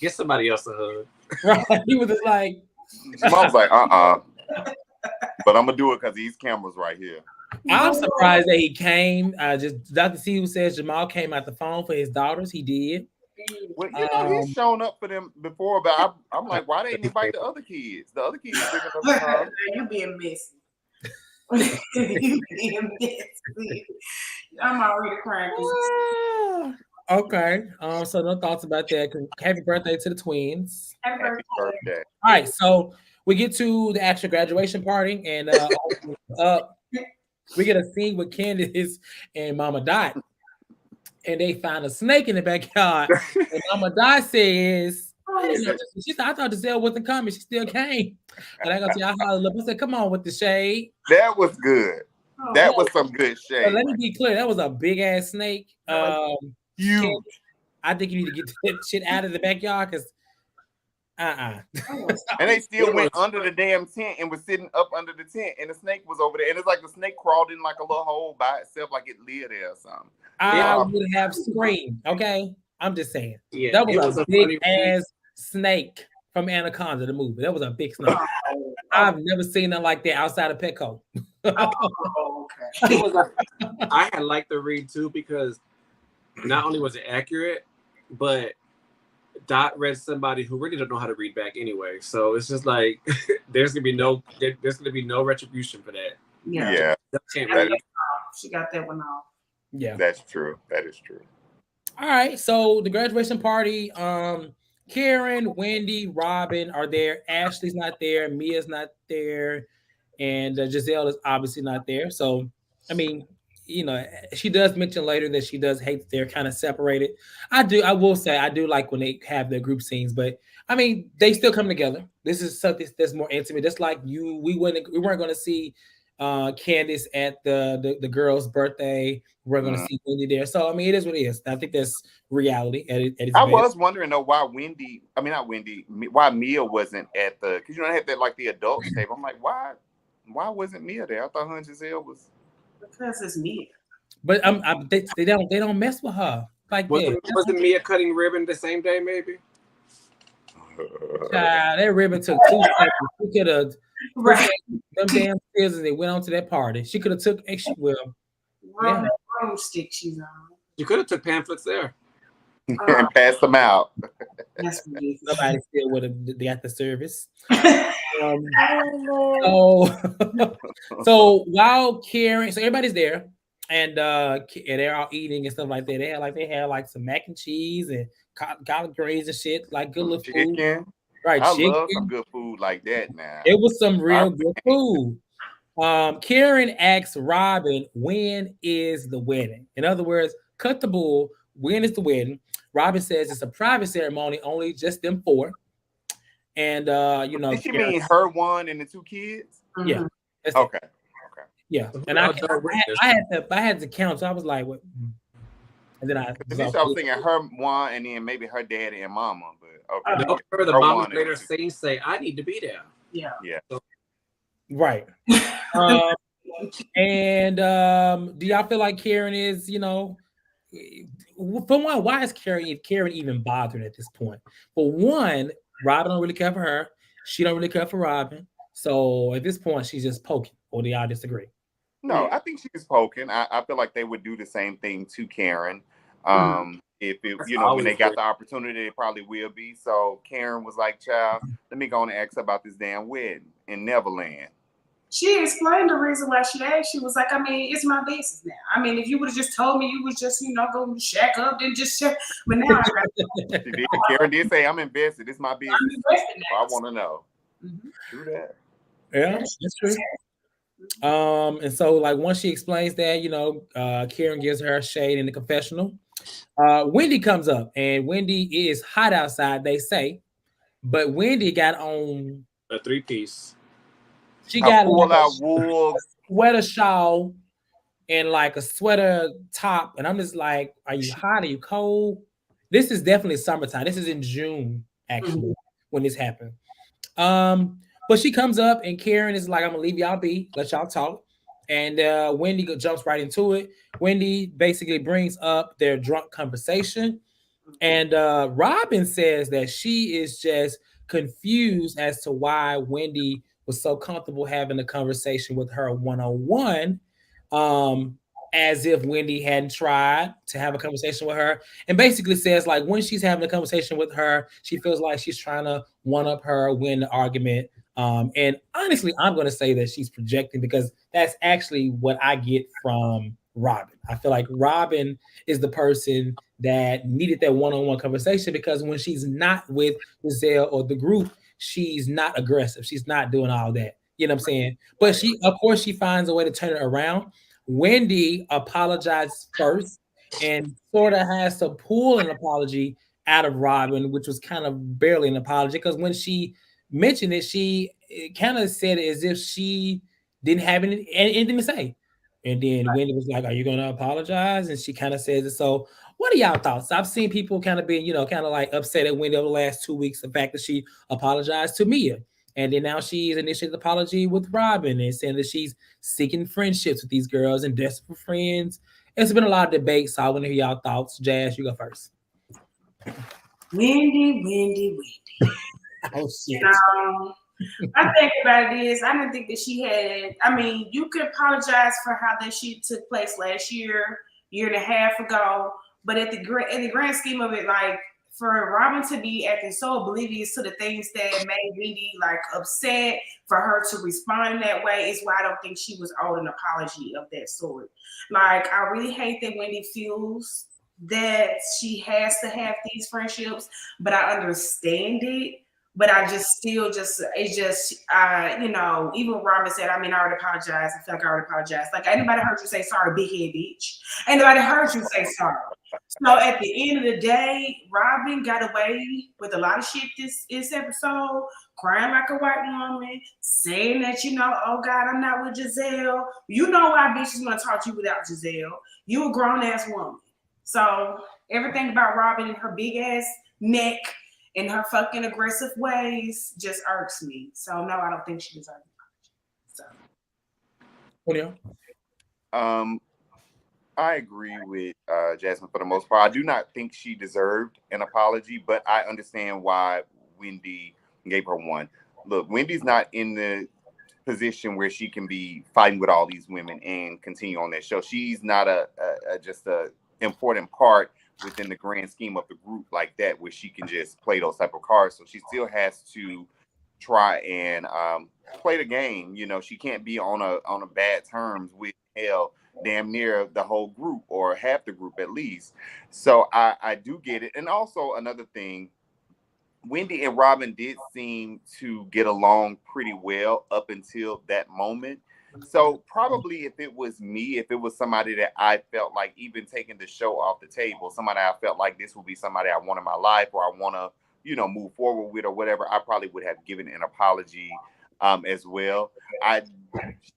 Get somebody else a hug. Right. He was just like. Jamal was like, but I'm gonna do it because these cameras right here. I'm surprised that he came. Just Dr. C who says Jamal came out the phone for his daughters. He did. Well, he's shown up for them before, but I'm like, why they didn't invite the other kids? The other kids big enough. You being messy. You being messy. I'm already crying. Okay. So no thoughts about that. Happy birthday to the twins. Happy birthday. All right, so we get to the actual graduation party, and we get a scene with Candiace and Mama Dot, and they find a snake in the backyard. And Mama Dot says, she said, "I thought Gisele wasn't coming. She still came." And I go to y'all holler up. I said, "Come on with the shade." That was good. That was some good shade. But let me be clear. That was a big ass snake. Huge. I think you need to get that shit out of the backyard because And they still went under the damn tent and was sitting up under the tent, and the snake was over there. And it's like the snake crawled in like a little hole by itself, like it lived there or something. I would have screamed. Okay, I'm just saying. Yeah, that was a big ass snake from Anaconda, the movie. That was a big snake. I've never seen nothing like that outside of Petco. I had liked the read too because not only was it accurate, but Dot read somebody who really don't know how to read back anyway. So it's just like there's gonna be no retribution for that. Yeah. Can't read. She got that one off. Yeah, that's true. That is true. All right, so the graduation party. Karen, Wendy, Robyn are there. Ashley's not there. Mia's not there, and Gisele is obviously not there. So, I mean, she does mention later that she does hate that they're kind of separated. I will say I do like when they have their group scenes, but I mean they still come together. This is something that's more intimate. Just like we weren't going to see Candiace at the girl's birthday. We're going to see Wendy there. So I mean, it is what it is. I think that's reality. I was wondering though why why Mia wasn't at the, because they had that like the adult table. I'm like, why wasn't Mia there? I thought her and Gisele was. Because it's Mia. But they don't mess with her like that. Wasn't Mia cutting ribbon the same day? Maybe. That ribbon took 2 seconds. She could have them damn scissors and they went on to that party. She could have took extra that broomstick she's on. You could have took pamphlets there and passed them out. That's ridiculous. Nobody still would have got the service. So while Karen, so everybody's there, and they're all eating and stuff like that. They had like some mac and cheese and collard greens and shit, like good little food. Right, I love some good food like that. Now it was some real good food. Karen asks Robyn, when is the wedding? In other words, cut the bull. When is the wedding? Robyn says it's a private ceremony, only just them four. And Did she Karen, mean her one and the 2 kids? yeah, Mhm. that's it. Okay. Yeah. And I had to count, so I was like, what? And then I was I was thinking her one and then maybe her daddy and mama, but okay. No, the Her mama one later and scene say, "I need to be there." Yeah. right. And do y'all feel like Karen is, for one, why is Karen even bothering at this point? For one, Robyn don't really care for her. She don't really care for Robyn. So at this point, she's just poking. Or do y'all disagree? No, I think she's poking. I feel like they would do the same thing to Karen. If it, when they got the opportunity, it probably will be. So Karen was like, "Child, let me go and ask about this damn wedding in Neverland." She explained the reason why she asked. She was like, I mean, it's my business now. I mean, if you would have just told me you was just, go shack up, then just shack. But now Karen did say, "I'm invested. It's my business. I want to know." Mm-hmm. True that. Yeah, that's true. And so like once she explains that, Karen gives her shade in the confessional. Wendy comes up, and Wendy is hot outside, they say, but Wendy got on a 3-piece. She got pull out wool, sweater shawl, and like a sweater top, and I'm just like, are you hot? Are you cold? This is definitely summertime. This is in June, actually, when this happened. But she comes up, and Karen is like, I'm gonna leave y'all be, let y'all talk. And Wendy jumps right into it. Wendy basically brings up their drunk conversation. And Robyn says that she is just confused as to why Wendy was so comfortable having a conversation with her one-on-one, as if Wendy hadn't tried to have a conversation with her. And basically says, like, when she's having a conversation with her, she feels like she's trying to one-up her, win the argument. And honestly, I'm going to say that she's projecting, because that's actually what I get from Robyn. I feel like Robyn is the person that needed that one-on-one conversation, because when she's not with Gisele or the group, she's not aggressive. She's not doing all that. You know what I'm saying? But she, of course, she finds a way to turn it around. Wendy apologized first and sort of has to pull an apology out of Robyn, which was kind of barely an apology, because when she mentioned it, she kind of said it as if she didn't have anything to say. And then Wendy was like, "Are you going to apologize?" And she kind of says it. So what are y'all thoughts? I've seen people kind of being, kind of like upset at Wendy over the last 2 weeks. The fact that she apologized to Mia. And then now she's initiated an apology with Robyn and saying that she's seeking friendships with these girls and desperate friends. It's been a lot of debate, so I want to hear y'all thoughts. Jazz, you go first. Wendy. Oh, shit. I think about it is, I didn't think that she had, you could apologize for how that shit took place last year and a half ago, but in the grand scheme of it, like, for Robyn to be acting so oblivious to the things that made Wendy like upset, for her to respond in that way, is why I don't think she was owed an apology of that sort. Like, I really hate that Wendy feels that she has to have these friendships, but I understand it. But I just even Robyn said, I already apologized. I feel like I already apologized. Like, anybody heard you say sorry, big head bitch? Ain't nobody heard you say sorry. So at the end of the day, Robyn got away with a lot of shit this episode, crying like a white woman, saying that, oh God, I'm not with Gisele. You know why bitches want to talk to you without Gisele. You a grown-ass woman. So everything about Robyn and her big ass neck and her fucking aggressive ways just irks me. So no, I don't think she deserves an apology. So. I agree with Jasmine for the most part. I do not think she deserved an apology, but I understand why Wendy gave her one. Look, Wendy's not in the position where she can be fighting with all these women and continue on that show. She's not just a important part within the grand scheme of the group like that, where she can just play those type of cards. So she still has to try and play the game. She can't be on a bad terms with damn near the whole group, or half the group at least. So I do get it. And also another thing, Wendy and Robyn did seem to get along pretty well up until that moment. So probably if it was me, if it was somebody that I felt like even taking the show off the table, somebody I felt like this would be somebody I want in my life or I want to, move forward with or whatever, I probably would have given an apology as well.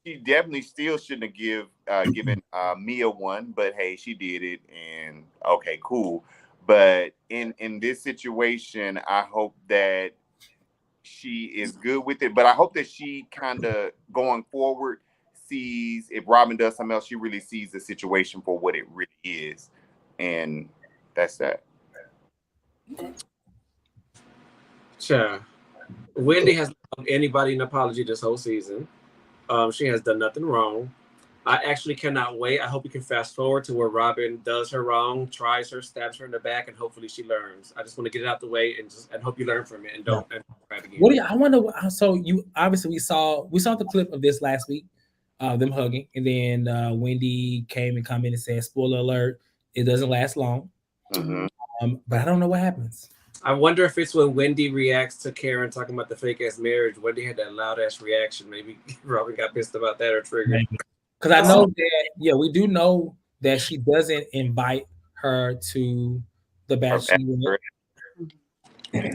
She definitely still shouldn't have given Mia one, but hey, she did it, and okay, cool. But in this situation, I hope that she is good with it. But I hope that she kind of going forward sees if Robyn does something else, she really sees the situation for what it really is, and that's that. Sure. Wendy has not owed anybody an apology this whole season. She has done nothing wrong. I actually cannot wait. I hope we can fast forward to where Robyn does her wrong, tries her, stabs her in the back, and hopefully she learns. I just want to get it out the way and hope you learn from it and don't try it again. What do you, I wonder? So you obviously we saw the clip of this last week, them hugging, and then Wendy came and commented and said, "Spoiler alert: it doesn't last long." Mm-hmm. But I don't know what happens. I wonder if it's when Wendy reacts to Karen talking about the fake ass marriage. Wendy had that loud ass reaction. Maybe Robyn got pissed about that or triggered. Because I know that, we do know that she doesn't invite her to the bachelor.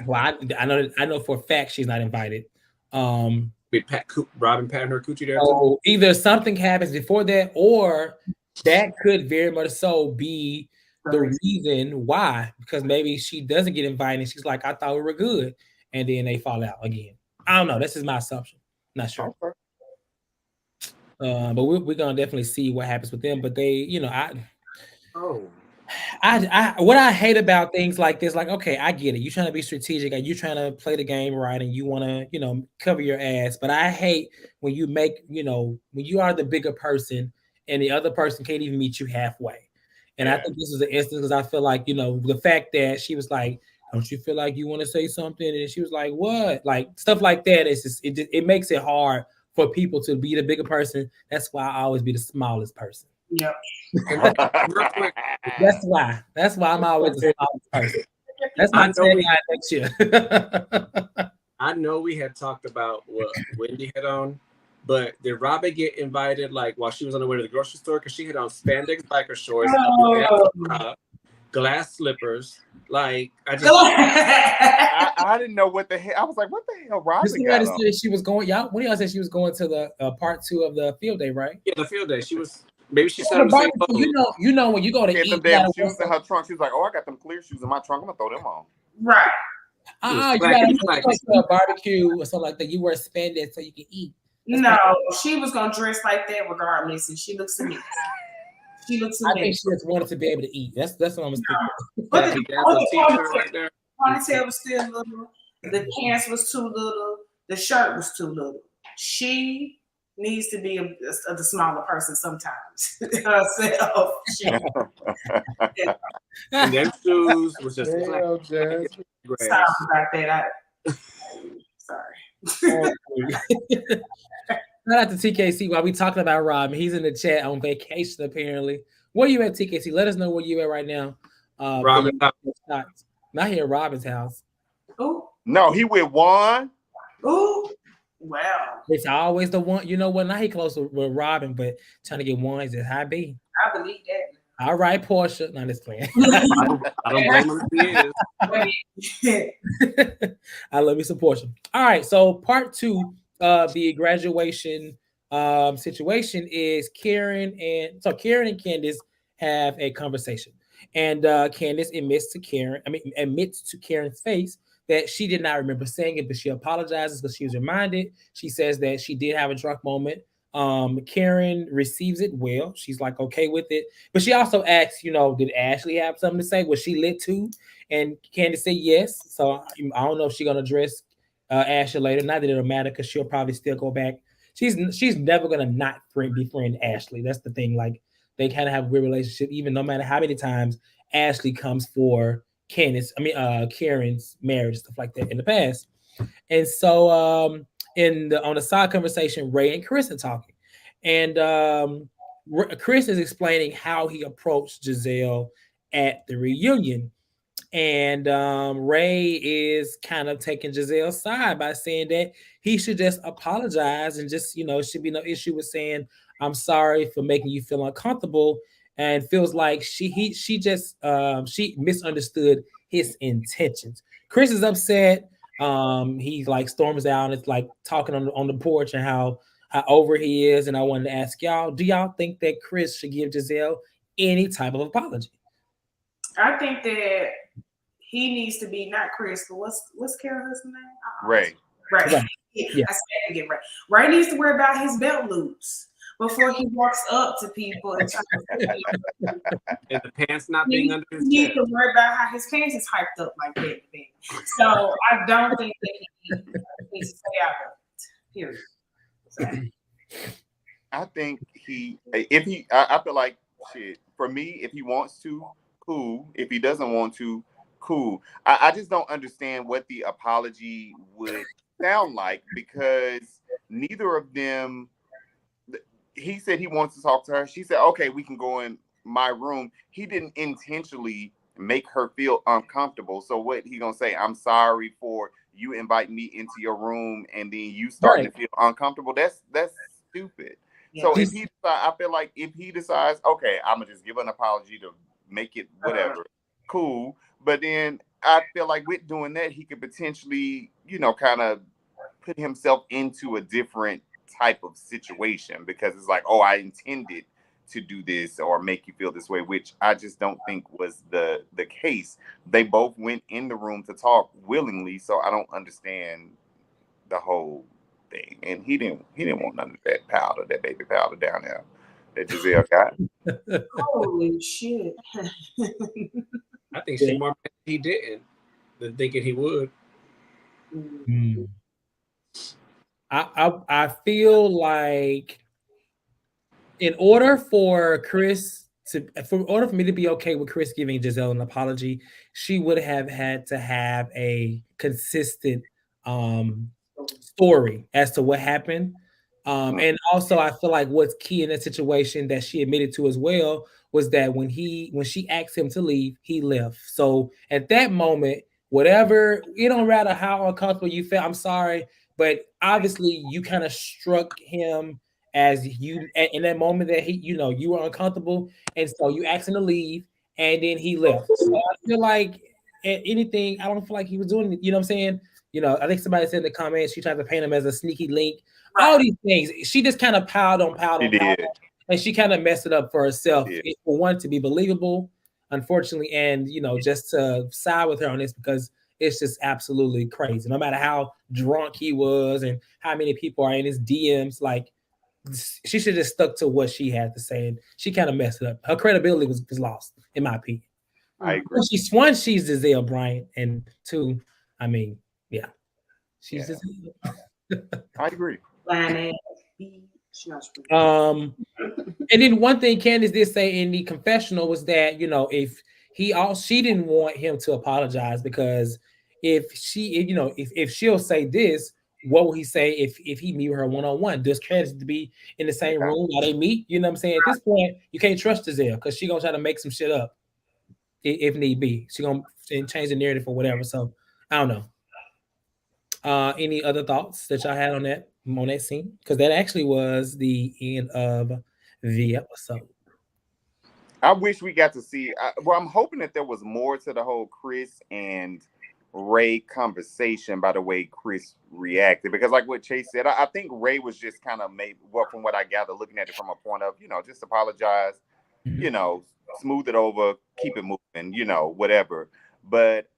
Well, I know for a fact she's not invited. Robyn patting her coochie there. So either something happens before that, or that could very much so be the reason why. Because maybe she doesn't get invited, and she's like, "I thought we were good," and then they fall out again. I don't know. This is my assumption. Not sure. Okay. But we're gonna definitely see what happens with them. But they, what I hate about things like this, like, okay, I get it. You're trying to be strategic, and you're trying to play the game right, and you want to, cover your ass. But I hate when you make, when you are the bigger person and the other person can't even meet you halfway. And I think this is an instance because I feel like, the fact that she was like, "Don't you feel like you want to say something?" And she was like, "What?" Like stuff like that. It's just, it makes it hard for people to be the bigger person. That's why I always be the smallest person. Yep. That's why I'm always the smallest person. That's my next year. I know we had talked about what Wendy had on, but did Robyn get invited while she was on the way to the grocery store? Because she had on spandex biker shorts, glass slippers. I didn't know what the hell. I was like, what the hell, Robyn got on? She was going. One of y'all said she was going to the part 2 of the field day, right? Yeah, the field day. She was. Maybe she said, you know when you go to eat, them damn shoes in her trunk. She was like, "Oh, I got them clear shoes in my trunk. I'm gonna throw them on." Right. You gotta go to a barbecue or something like that. You wear spandex so you can eat. No, she was gonna dress like that regardless, and she looks amazing. I think she just wanted to be able to eat. That's what I'm thinking. But the ponytail was still little. The pants was too little. The shirt was too little. She needs to be the smaller person sometimes herself. And them shoes was just sorry about that. Sorry. Shout out to TKC while we talking about Robyn. He's in the chat on vacation apparently. Where you at, TKC? Let us know where you at right now. Robyn, not here at Robyn's house. Ooh. No, he with Juan. Ooh. Wow. It's always the one. You know what? Now he close with Robyn, but trying to get one is at high B. I believe that. All right, Portia. Not this plan. I don't blame him. I love me some Portia. All right, so part 2 of the graduation situation is Karen and Candiace have a conversation, and Candiace admits to Karen's face that she did not remember saying it, but she apologizes because she was reminded. She says that she did have a drunk moment. Karen receives it well. She's like okay with it, but she also asks, did Ashley have something to say? Was she lit too? And Candiace said yes. So I don't know if she's gonna address Ashley later. Not that it'll matter because she'll probably still go back. She's never gonna not befriend Ashley. That's the thing. Like they kind of have a weird relationship, even no matter how many times Ashley comes for Karen's marriage, stuff like that in the past. And so on the side conversation, Ray and Chris are talking, and Chris is explaining how he approached Gisele at the reunion, And Ray is kind of taking Gisele's side by saying that he should just apologize and just, it should be no issue with saying, I'm sorry for making you feel uncomfortable, and feels like she misunderstood his intentions. Chris is upset. He like storms out and it's like talking on the porch and how over he is. And I wanted to ask y'all, do y'all think that Chris should give Gisele any type of apology? I think that he needs to be not Chris, but what's Carol's husband's name? Ray. Right. Yeah. I said I get right. Ray needs to worry about his belt loops before he walks up to people and tries to and the pants not being under his he chest. needs to worry about how his pants is hyped up like that. So I don't think that he needs to stay out of it. Period. So. I think I feel like shit. For me, if he wants to, cool. If he doesn't want to, cool. I just don't understand what the apology would sound like, because neither of them. He said he wants to talk to her. She said, okay, we can go in my room. He didn't intentionally make her feel uncomfortable. So what he gonna say? I'm sorry for you inviting me into your room and then you starting to feel uncomfortable. That's stupid. Yeah. So if he, I feel like if he decides, okay, I'm gonna just give an apology to make it whatever, cool. But then I feel like with doing that, he could potentially, kind of put himself into a different type of situation, because it's like, oh, I intended to do this or make you feel this way, which I just don't think was the case. They both went in the room to talk willingly, so I don't understand the whole thing. And he didn't want none of that powder, that baby powder down there that Gisele got. Holy shit. I think she more mad he didn't than thinking he would. I feel like in order for me to be okay with Chris giving Gisele an apology, she would have had to have a consistent story as to what happened. And also I feel like what's key in that situation that she admitted to as well was that when she asked him to leave, he left. So at that moment, whatever, it don't matter how uncomfortable you felt, I'm sorry, but obviously you kind of struck him as you in that moment that you were uncomfortable, and so you asked him to leave, and then he left. So I feel like anything, I don't feel like he was doing it. You know what I'm saying? I think somebody said in the comments she tried to paint him as a sneaky link. Right. All these things, she just kind of piled on, and she kind of messed it up for herself. For one, to be believable, unfortunately, and just to side with her on this because it's just absolutely crazy. No matter how drunk he was and how many people are in his DMs, like she should have stuck to what she had to say, and she kind of messed it up. Her credibility was lost, in my opinion. I agree. She's Gisele Bryant, and two, I mean, yeah, she's Gisele. I agree. And then one thing Candiace did say in the confessional was that if she didn't want him to apologize, because if she'll say this, what will he say if he meet her one-on-one? Does Candiace to be in the same room while they meet? You know what I'm saying? At this point, you can't trust Gisele because she gonna try to make some shit up if need be. She gonna change the narrative or whatever. So I don't know. Any other thoughts that y'all had on that scene? Because that actually was the end of the episode. I wish we got to see. I'm hoping that there was more to the whole Chris and Ray conversation by the way Chris reacted, because like what Chase said, I think Ray was just kind of from what I gather, looking at it from a point of, just apologize, smooth it over, keep it moving, whatever. But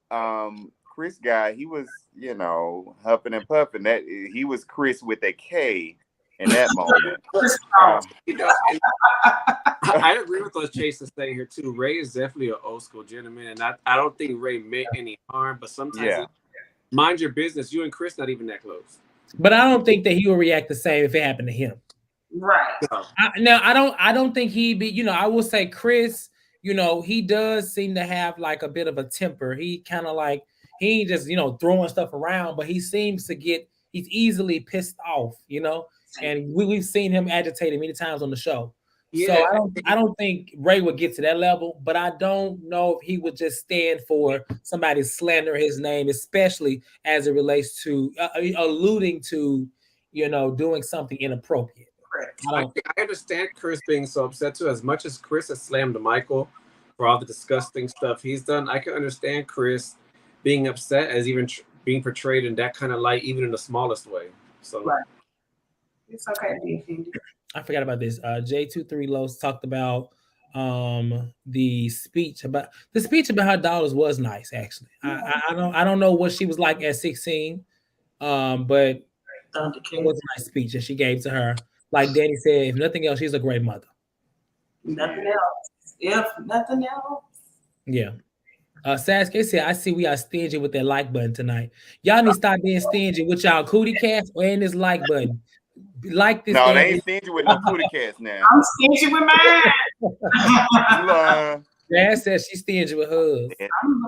Chris guy, he was, huffing and puffing. That he was Chris with a K in that moment. I agree with those Chases saying here too. Ray is definitely an old school gentleman, and I don't think Ray meant any harm. But sometimes, mind your business. You and Chris not even that close. But I don't think that he would react the same if it happened to him. Right. I don't think he'd be. I will say Chris. He does seem to have like a bit of a temper. He kind of like he ain't just throwing stuff around, but he seems to he's easily pissed off. And we've seen him agitated many times on the show. So I don't think Ray would get to that level, but I don't know if he would just stand for somebody slander his name, especially as it relates to alluding to, doing something inappropriate. I understand Chris being so upset too. As much as Chris has slammed Michael for all the disgusting stuff he's done, I can understand Chris being upset as even being portrayed in that kind of light, even in the smallest way. So it's okay to be offended. I forgot about this. J23 Los talked about the speech about her daughters was nice actually. I don't know what she was like at 16, but it was a nice speech that she gave to her. Like Danny said, if nothing else, she's a great mother. Nothing else. If nothing else. Yeah. Sasuke said, I see we are stingy with that like button tonight. Y'all need to stop being stingy with y'all cootie cats and this like button. Like this. No, they ain't stingy with no cootie cats now. I'm stingy with mine. Dad says she's stingy with hers.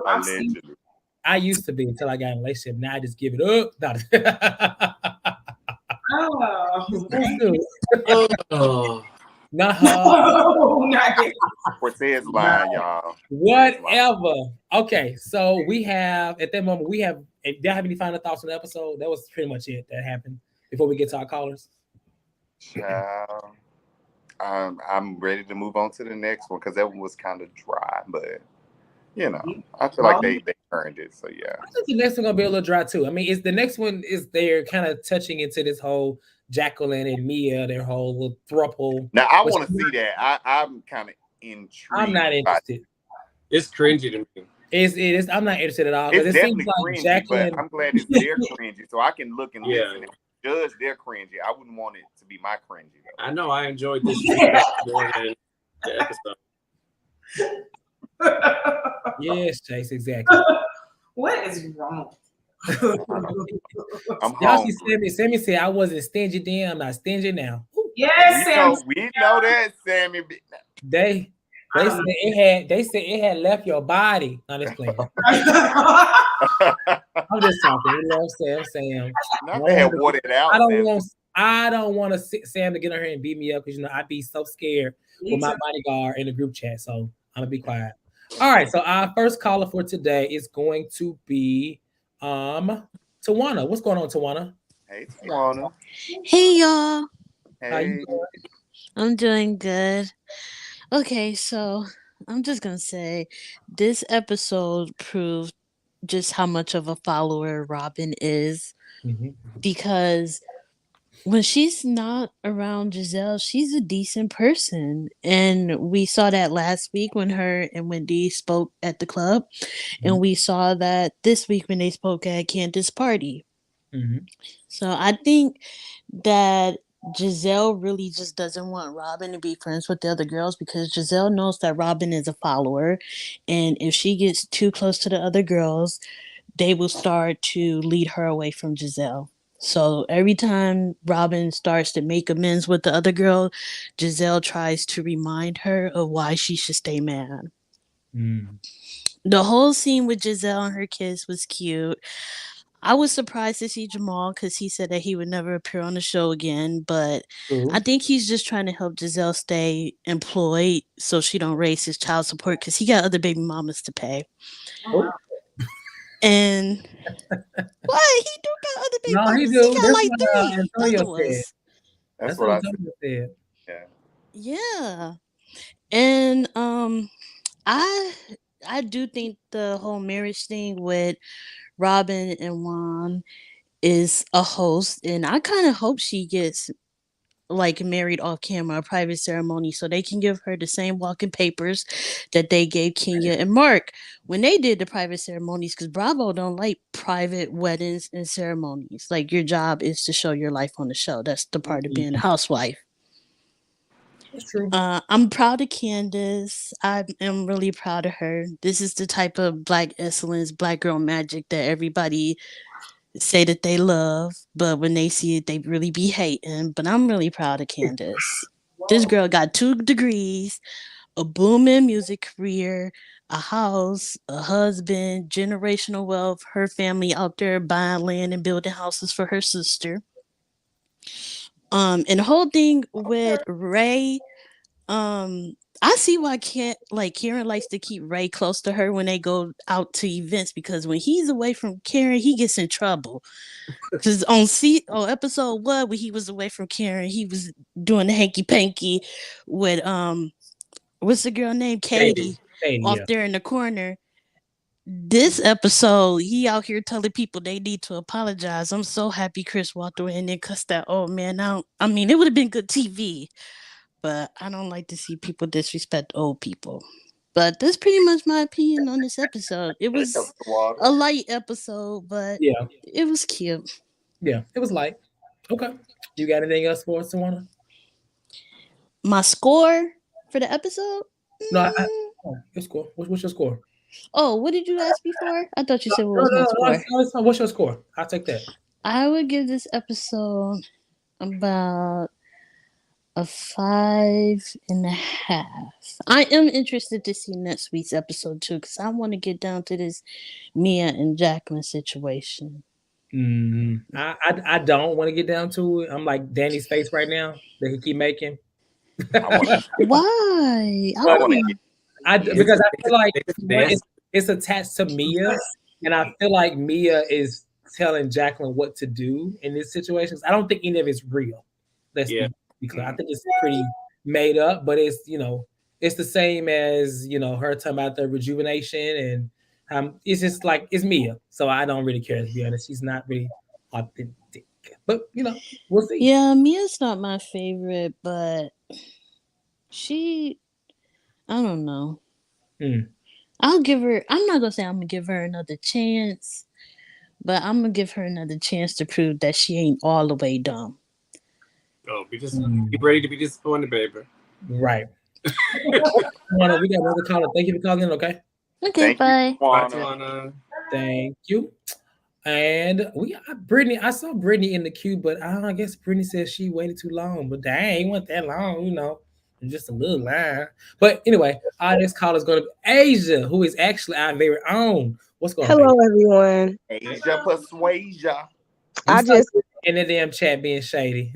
Allegedly. I used to be until I got in a relationship. Now I just give it up. Cortez lying, y'all. Whatever. Okay, so we have at that moment do y'all have any final thoughts on the episode? That was pretty much it that happened before we get to our callers. I'm ready to move on to the next one because that one was kind of dry, but I feel like they earned it. So yeah, I think the next one gonna be a little dry too. I mean, the next one is they're kind of touching into this whole Jacqueline and Mia, their whole little throuple. Now I want to see that. I'm kind of intrigued. I'm not interested. It's cringy to me. It is. I'm not interested at all. It's it definitely seems like cringy, Jacqueline. but I'm glad it's their cringy, so I can look and listen and judge their cringy. I wouldn't want it to be my cringy though. I know I enjoyed this more than the episode. Yes, Chase, exactly. What is wrong? Y'all see Sammy said I wasn't stingy then. I'm not stingy now. Yes, we know that, Sammy. They said it had left your body. Not this playing. I'm just talking. You know what I'm saying? They had watered it out. I don't want Sam to get on here and beat me up because I'd be so scared with my bodyguard in the group chat. So I'm gonna be quiet. All right. So our first caller for today is going to be Tawana. What's going on, Tawana? Hey, Tawana. Hey, y'all. Hey. How you doing? I'm doing good. Okay, so I'm just gonna say this episode proved just how much of a follower Robyn is, because when she's not around Gisele, she's a decent person, and we saw that last week when her and Wendy spoke at the club, and we saw that this week when they spoke at Candiace's party. So I think that Gisele really just doesn't want Robyn to be friends with the other girls because Gisele knows that Robyn is a follower, and if she gets too close to the other girls, they will start to lead her away from Gisele. So every time Robyn starts to make amends with the other girl, Gisele tries to remind her of why she should stay mad. The whole scene with Gisele and her kids was cute. I was surprised to see Jamal because he said that he would never appear on the show again, but I think he's just trying to help Gisele stay employed so she don't raise his child support because he got other baby mamas to pay. And what? He do got other baby mamas. He got That's like three other ones. That's what I said. Yeah. And I do think the whole marriage thing with Robyn and Juan is a host, and I kind of hope she gets like married off camera, a private ceremony, so they can give her the same walking papers that they gave Kenya and Mark when they did the private ceremonies, because Bravo don't like private weddings and ceremonies. Like, your job is to show your life on the show. That's the part of being a housewife. That's true. I'm proud of Candiace. I am really proud of her. This is the type of Black excellence, Black girl magic that everybody say that they love, but when they see it, they really be hating. But I'm really proud of Candiace. This girl got 2 degrees, a booming music career, a house, a husband, generational wealth, her family out there buying land and building houses for her sister. And the whole thing with Ray, I see why Karen likes to keep Ray close to her when they go out to events, because when he's away from Karen, he gets in trouble. Because on episode 1, when he was away from Karen, he was doing the hanky panky with what's the girl named Katie off yeah. there in the corner. This episode, he out here telling people they need to apologize. I'm so happy Chris walked away and then cussed that old man out. I mean, it would have been good TV, but I don't like to see people disrespect old people. But that's pretty much my opinion on this episode. It was a light episode, but Yeah. it was cute. Yeah, it was light. Okay. You got anything else for us, Tawana? My score for the episode? No, your score. What's your score? Oh, what did you ask before? I thought you said what was No, my score. it's fine. What's your score? I'll take that. I would give this episode about a 5.5. I am interested to see next week's episode too, because I want to get down to this Mia and Jacqueline situation. I don't want to get down to it. I'm like Danny's face right now that he keep making. Why? Because I feel like it's attached to Mia, and I feel like Mia is telling Jacqueline what to do in these situations. I don't think any of it's real. Let's be clear. I think it's pretty made up, but it's it's the same as her talking about the rejuvenation, and it's just like it's Mia. So I don't really care, to be honest. She's not really authentic, but we'll see. Yeah, Mia's not my favorite, but I don't know. I'll give her. I'm not gonna say I'm gonna give her another chance, but I'm gonna give her another chance to prove that she ain't all the way dumb. Oh, be ready to be disappointed, baby. Right. We got another caller. Thank you for calling in. Okay. Okay. Bye. Thank you. And we got Brittany. I saw Brittany in the queue, but I guess Brittany said she waited too long. But dang, ain't went that long, just a little line. But anyway, our next caller is going to be Asia, who is actually our very own. What's going on? Hello, everyone. Asia Persuasia. I just in the damn chat being shady.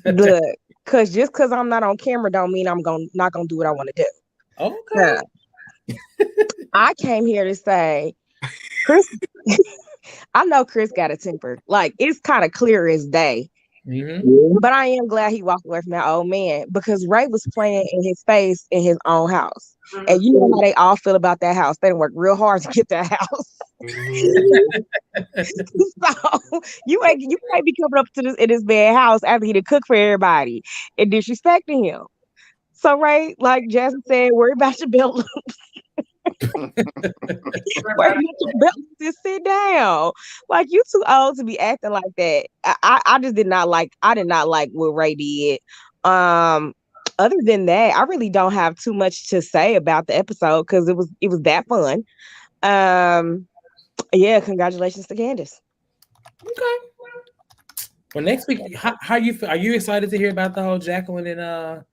Look, because I'm not on camera don't mean I'm not gonna do what I want to do. Okay. I came here to say, Chris. I know Chris got a temper. Like, it's kind of clear as day. Mm-hmm. But I am glad he walked away from that old man, because Ray was playing in his face in his own house. And you know how they all feel about that house. They done worked real hard to get that house. So you can't be coming up to this in this bad house after he done cook for everybody and disrespecting him. So Ray, like Jasmine said, worry about your belt loops. Just sit down. Like, you too old to be acting like that. I did not like what Ray did. Other than that, I really don't have too much to say about the episode, because it was that fun. Yeah, congratulations to Candiace. Okay. Well, next week, how you feel? Are you excited to hear about the whole Jacqueline and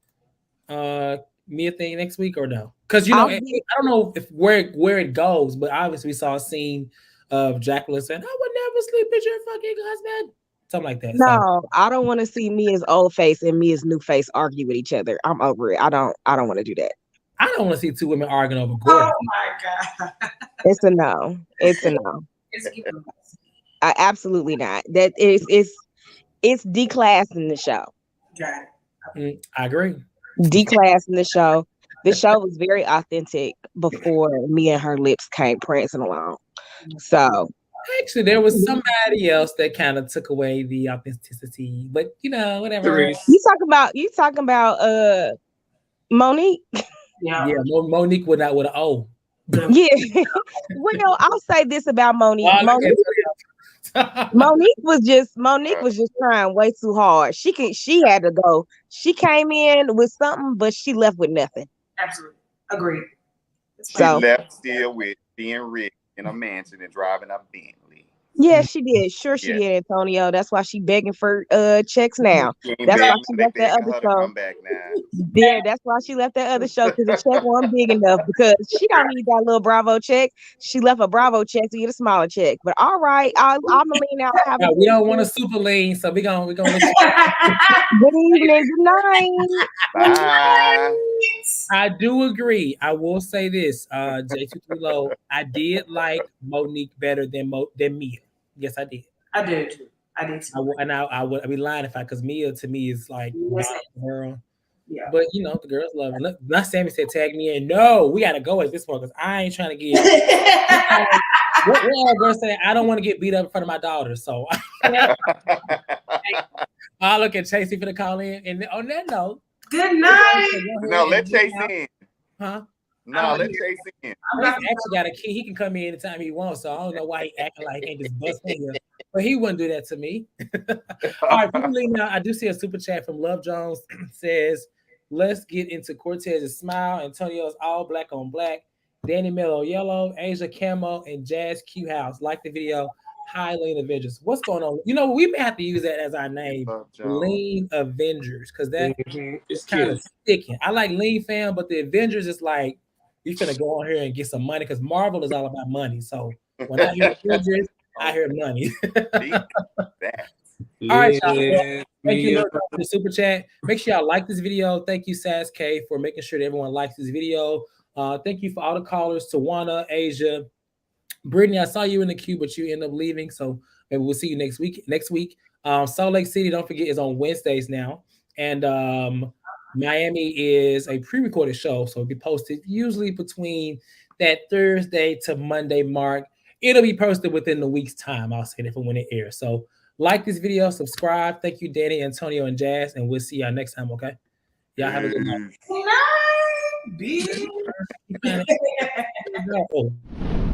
Mia thing next week, or no? Because I don't know if where it goes, but obviously we saw a scene of Jacqueline saying, "I would never sleep with your fucking husband," something like that. No, I don't want to see Mia's old face and Mia's new face argue with each other. I'm over it. I don't want to do that. I don't want to see two women arguing over Gordon. Oh my God. It's a no. It's a no. Absolutely not. That it's declassing the show. Got it. I agree. Declassing the show. The show was very authentic before Mia and her lips came prancing along. So actually, there was somebody else that kind of took away the authenticity, but whatever. You talking about Monique? Yeah, Monique with an O. Yeah. Well, I'll say this about Monique. Monique was just trying way too hard. She had to go. She came in with something, but she left with nothing. Absolutely. Agreed. She left still with being rich in a mansion and driving a Bentley. Yeah, she did. Sure, she did, Antonio. That's why she begging for checks now. That's why she left that other show. Come back now. Yeah, that's why she left that other show because the check wasn't big enough. Because she don't need that little Bravo check. She left a Bravo check to get a smaller check. But all right, I'm gonna lean out. No, we don't want a super lean, so we gonna let you. Good evening, good night. Bye. I do agree. I will say this, J23 Low. I did like Monique better than Mia. Yes, I did. I did. I did. I would be lying if I, because Mia to me is like girl. Yeah. But you know the girls love it. Not Sammy said tag me in. No, we gotta go at this point because I ain't trying to get. what are girls saying? I don't want to get beat up in front of my daughter, so I'll look at Chasey for the call in. And on that note, good night. No, let Chase in. Huh? No, let Chase in. Chase actually got a key. He can come in anytime he wants, so I don't know why he acting like he can't just bust in here. But he wouldn't do that to me. All right, now I do see a super chat from Love Jones says, let's get into Cortez's smile. Antonio's all black on black. Danny Mello yellow. Asia camo and Jazz Q House. Like the video. Hi, Lean Avengers. What's going on? You know, we may have to use that as our name, Lean Avengers, because that is kind of sticking. I like Lean Fam, but the Avengers is like, we finna go on here and get some money because Marvel is all about money. So when I hear Avengers, I hear money. All right, y'all. Thank you for the super chat. Make sure y'all like this video. Thank you, Sass K, for making sure that everyone likes this video. Thank you for all the callers, Tawana, Asia, Brittany. I saw you in the queue, but you end up leaving. So maybe we'll see you next week. Salt Lake City, don't forget, is on Wednesdays now. And Miami is a pre-recorded show, so it'll be posted usually between that Thursday to Monday mark. It'll be posted within the week's time. I'll say that for when it airs. So like this video, subscribe. Thank you, Danny, Antonio, and Jazz, and we'll see y'all next time, okay? Y'all have a good night. Good night.